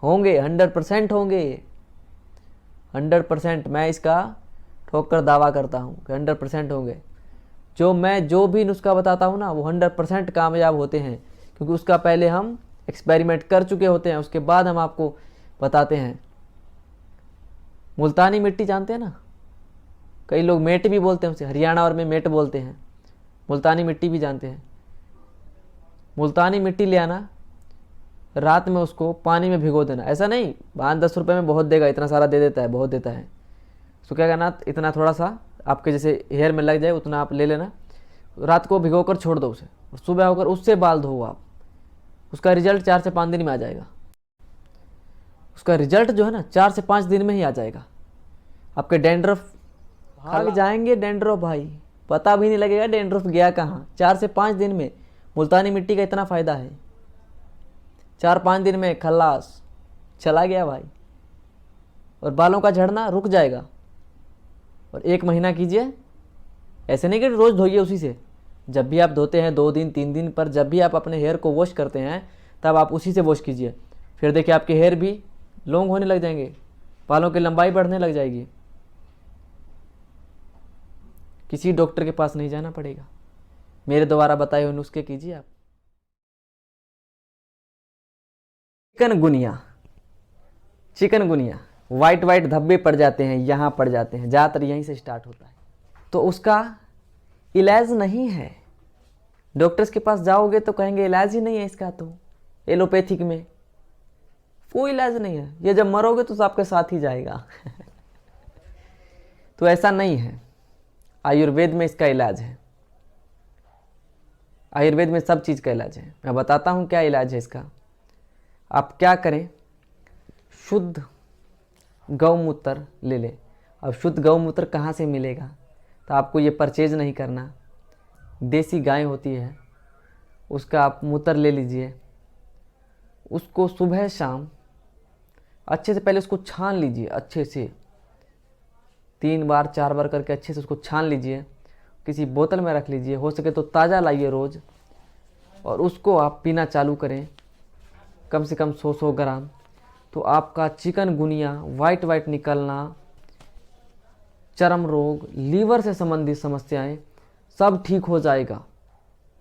होंगे, 100% होंगे, 100%। मैं इसका ठोक कर दावा करता हूँ कि 100% होंगे। जो भी नुस्खा बताता हूँ ना, वो 100% कामयाब होते हैं, क्योंकि उसका पहले हम एक्सपेरिमेंट कर चुके होते हैं, उसके बाद हम आपको बताते हैं। मुल्तानी मिट्टी जानते हैं ना, कई लोग मेट भी बोलते हैं उसे, हरियाणा और में मेट बोलते हैं। मुल्तानी मिट्टी भी जानते हैं। मुल्तानी मिट्टी ले आना, रात में उसको पानी में भिगो देना। ऐसा नहीं 5-10 रुपये में बहुत देगा, इतना सारा दे देता है, बहुत देता है। तो क्या करना, इतना थोड़ा सा आपके जैसे हेयर में लग जाए उतना आप ले लेना, रात को भिगो कर छोड़ दो उसे, और सुबह होकर उससे बाल धो आप। उसका रिजल्ट 4 से 5 दिन में आ जाएगा। उसका रिजल्ट जो है ना 4 से 5 दिन में ही आ जाएगा। आपके डैंड्रफ भाग जाएंगे, डैंड्रफ भाई पता भी नहीं लगेगा डैंड्रफ गया कहाँ। 4 से 5 दिन में मुल्तानी मिट्टी का इतना फ़ायदा है, 4-5 दिन में खल्लास, चला गया भाई। और बालों का झड़ना रुक जाएगा। और 1 महीना कीजिए, ऐसे नहीं कि रोज़ धोइए उसी से। जब भी आप धोते हैं 2 दिन 3 दिन पर, जब भी आप अपने हेयर को वॉश करते हैं, तब आप उसी से वॉश कीजिए। फिर देखिए आपके हेयर भी लॉन्ग होने लग जाएंगे, बालों की लंबाई बढ़ने लग जाएगी। किसी डॉक्टर के पास नहीं जाना पड़ेगा, मेरे द्वारा बताए हुए नुस्खे कीजिए आप। चिकनगुनिया, चिकनगुनिया वाइट वाइट धब्बे पड़ जाते हैं, यहाँ पड़ जाते हैं, ज़्यादातर यहीं से स्टार्ट होता है। तो उसका इलाज नहीं है। डॉक्टर्स के पास जाओगे तो कहेंगे इलाज ही नहीं है इसका, तो एलोपैथिक में कोई इलाज नहीं है, ये जब मरोगे तो आपके साथ ही जाएगा। तो ऐसा नहीं है, आयुर्वेद में इसका इलाज है। आयुर्वेद में सब चीज़ का इलाज है। मैं बताता हूँ क्या इलाज है इसका। आप क्या करें, शुद्ध गौमूत्र ले लें। अब शुद्ध गौमूत्र कहाँ से मिलेगा, तो आपको ये परचेज नहीं करना। देसी गाय होती है, उसका आप मूत्र ले लीजिए, उसको सुबह शाम अच्छे से पहले उसको छान लीजिए, अच्छे से 3 बार 4 बार करके अच्छे से उसको छान लीजिए, किसी बोतल में रख लीजिए, हो सके तो ताज़ा लाइए रोज़, और उसको आप पीना चालू करें, कम से कम 100 ग्राम। तो आपका चिकनगुनिया, वाइट वाइट निकलना, चर्म रोग, लीवर से संबंधित समस्याएं सब ठीक हो जाएगा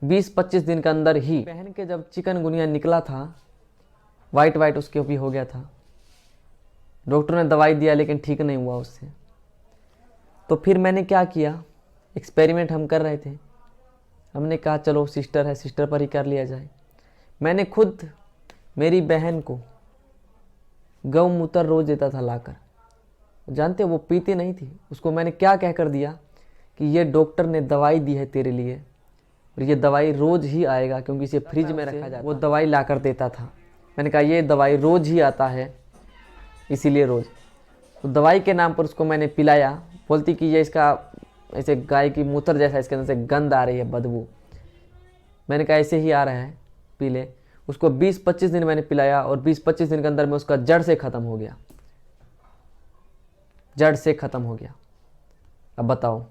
20-25 दिन के अंदर ही। पहन के जब चिकनगुनिया निकला था, वाइट वाइट उसके भी हो गया था, डॉक्टर ने दवाई दिया लेकिन ठीक नहीं हुआ उससे। तो फिर मैंने क्या किया, एक्सपेरिमेंट हम कर रहे थे, हमने कहा चलो सिस्टर है, सिस्टर पर ही कर लिया जाए। मैंने खुद मेरी बहन को गौमूत्र रोज देता था लाकर, जानते हो वो पीती नहीं थी। उसको मैंने क्या कह कर दिया कि ये डॉक्टर ने दवाई दी है तेरे लिए और ये दवाई रोज ही आएगा, क्योंकि इसे फ्रिज में रखा जाता। वो दवाई ला कर देता था। मैंने कहा ये दवाई रोज ही आता है, इसीलिए रोज। तो दवाई के नाम पर उसको मैंने पिलाया। बोलती कि ये इसका ऐसे गाय की मूत्र जैसा इसके अंदर से गंध आ रही है, बदबू। मैंने कहा ऐसे ही आ रहा है, पी ले। उसको 20-25 दिन मैंने पिलाया और 20-25 दिन के अंदर में उसका जड़ से ख़त्म हो गया, जड़ से ख़त्म हो गया। अब बताओ,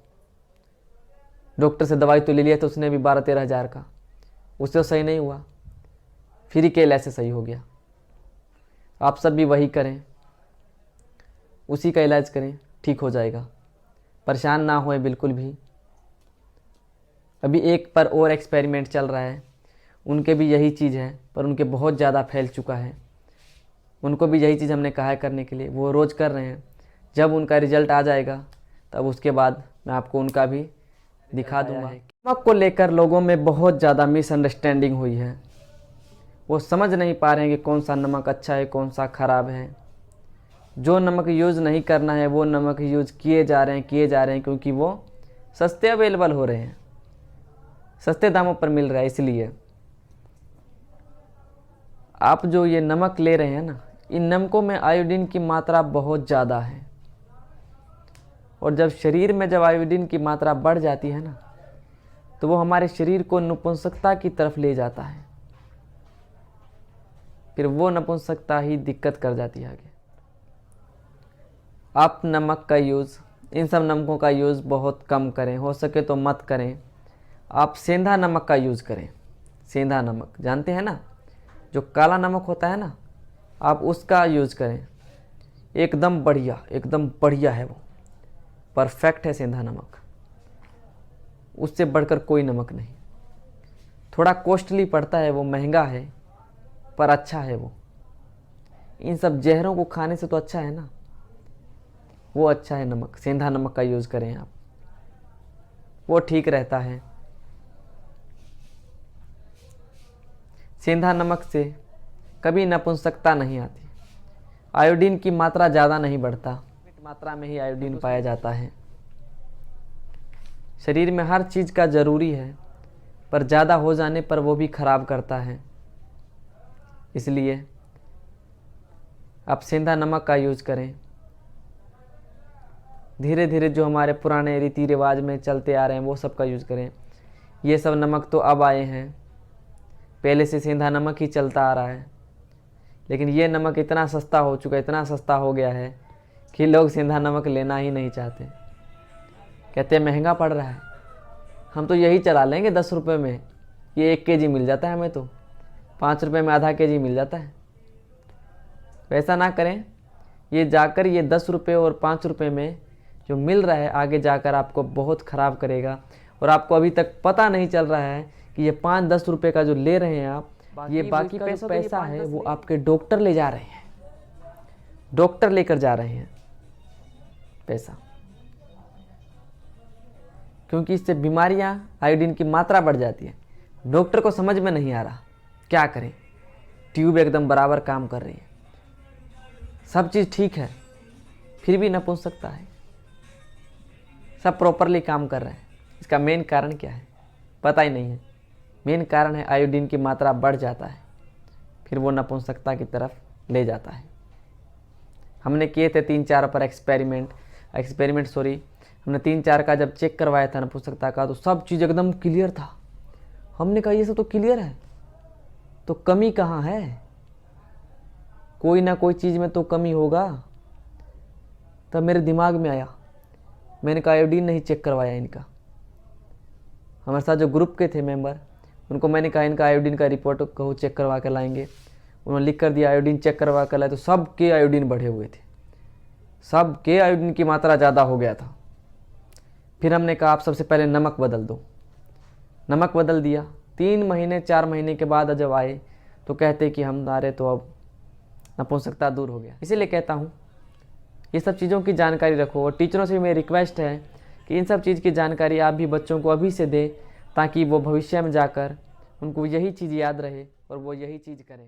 डॉक्टर से दवाई तो ले लिया था उसने भी 12-13 हज़ार का, उससे तो सही नहीं हुआ, फ्री के इलाज से सही हो गया। आप सब भी वही करें, उसी का इलाज करें, ठीक हो जाएगा। परेशान ना होए बिल्कुल भी। अभी एक पर और एक्सपेरिमेंट चल रहा है, उनके भी यही चीज़ है, पर उनके बहुत ज़्यादा फैल चुका है। उनको भी यही चीज़ हमने कहा है करने के लिए, वो रोज़ कर रहे हैं। जब उनका रिजल्ट आ जाएगा तब उसके बाद मैं आपको उनका भी दिखा दूंगा। नमक को लेकर लोगों में बहुत ज़्यादा मिसअंडरस्टैंडिंग हुई है। वो समझ नहीं पा रहे हैं कि कौन सा नमक अच्छा है, कौन सा ख़राब है। जो नमक यूज़ नहीं करना है वो नमक यूज़ किए जा रहे हैं, क्योंकि वो सस्ते अवेलेबल हो रहे हैं, सस्ते दामों पर मिल रहा है। इसलिए आप जो ये नमक ले रहे हैं ना, इन नमकों में आयोडीन की मात्रा बहुत ज़्यादा है, और जब शरीर में जब आयोडीन की मात्रा बढ़ जाती है ना, तो वो हमारे शरीर को नपुंसकता की तरफ ले जाता है। फिर वो नपुंसकता ही दिक्कत कर जाती है आगे। आप नमक का यूज़, इन सब नमकों का यूज़ बहुत कम करें, हो सके तो मत करें। आप सेंधा नमक का यूज़ करें। सेंधा नमक जानते हैं ना, जो काला नमक होता है ना, आप उसका यूज़ करें। एकदम बढ़िया है वो, परफेक्ट है सेंधा नमक, उससे बढ़कर कोई नमक नहीं। थोड़ा कॉस्टली पड़ता है वो, महंगा है, पर अच्छा है वो। इन सब जहरों को खाने से तो अच्छा है ना, वो अच्छा है नमक। सेंधा नमक का यूज़ करें आप, वो ठीक रहता है। सेंधा नमक से कभी नपुंसकता नहीं आती, आयोडीन की मात्रा ज़्यादा नहीं बढ़ता, मात्रा में ही आयोडीन पाया जाता है। शरीर में हर चीज़ का ज़रूरी है, पर ज़्यादा हो जाने पर वो भी खराब करता है। इसलिए आप सेंधा नमक का यूज़ करें। धीरे धीरे जो हमारे पुराने रीति रिवाज में चलते आ रहे हैं वो सब का यूज़ करें। ये सब नमक तो अब आए हैं, पहले से सेंधा नमक ही चलता आ रहा है, लेकिन ये नमक इतना सस्ता हो चुका है, इतना सस्ता हो गया है कि लोग सेंधा नमक लेना ही नहीं चाहते। कहते हैं महंगा पड़ रहा है, हम तो यही चला लेंगे 10 रुपये में, ये 1 kg मिल जाता है हमें, तो 5 रुपये में आधा kg मिल जाता है। वैसा ना करें, ये जाकर ये 10 रुपये और 5 रुपये में जो मिल रहा है आगे जाकर आपको बहुत ख़राब करेगा, और आपको अभी तक पता नहीं चल रहा है कि ये 5-10 रुपये का जो ले रहे हैं आप, ये बाकी पैसा है वो आपके डॉक्टर ले जा रहे हैं, डॉक्टर लेकर जा रहे हैं पैसा, क्योंकि इससे बीमारियां, आयोडीन की मात्रा बढ़ जाती है। डॉक्टर को समझ में नहीं आ रहा क्या करें, ट्यूब एकदम बराबर काम कर रही है, सब चीज़ ठीक है, फिर भी नपुंसकता है, सब प्रॉपरली काम कर रहे हैं। इसका मेन कारण क्या है पता ही नहीं है। मेन कारण है आयोडीन की मात्रा बढ़ जाता है, फिर वो नपुंसकता की तरफ ले जाता है। हमने किए थे 3-4 पर एक्सपेरिमेंट, हमने 3-4 का जब चेक करवाया था नपुंसकता का, तो सब चीज़ एकदम क्लियर था। हमने कहा ये सब तो क्लियर है, तो कमी कहाँ है, कोई ना कोई चीज़ में तो कमी होगा। तब मेरे दिमाग में आया, मैंने कहा आयोडीन नहीं चेक करवाया इनका। हमारे साथ जो ग्रुप के थे मेंबर, उनको मैंने कहा इनका आयोडीन का रिपोर्ट कहो चेक करवा कर लाएंगे। उन्होंने लिख कर दिया आयोडीन चेक करवा कर लाए, तो सबके आयोडीन बढ़े हुए थे, सबके आयोडीन की मात्रा ज़्यादा हो गया था। फिर हमने कहा आप सबसे पहले नमक बदल दो। नमक बदल दिया। 3 महीने 4 महीने के बाद जब आए तो कहते कि हमारे तो अब नपुंसकता दूर हो गया। इसीलिए कहता हूँ ये सब चीज़ों की जानकारी रखो। और टीचरों से भी मेरी रिक्वेस्ट है कि इन सब चीज़ की जानकारी आप भी बच्चों को अभी से दें, ताकि वो भविष्य में जाकर उनको यही चीज़ याद रहे और वो यही चीज़ करें।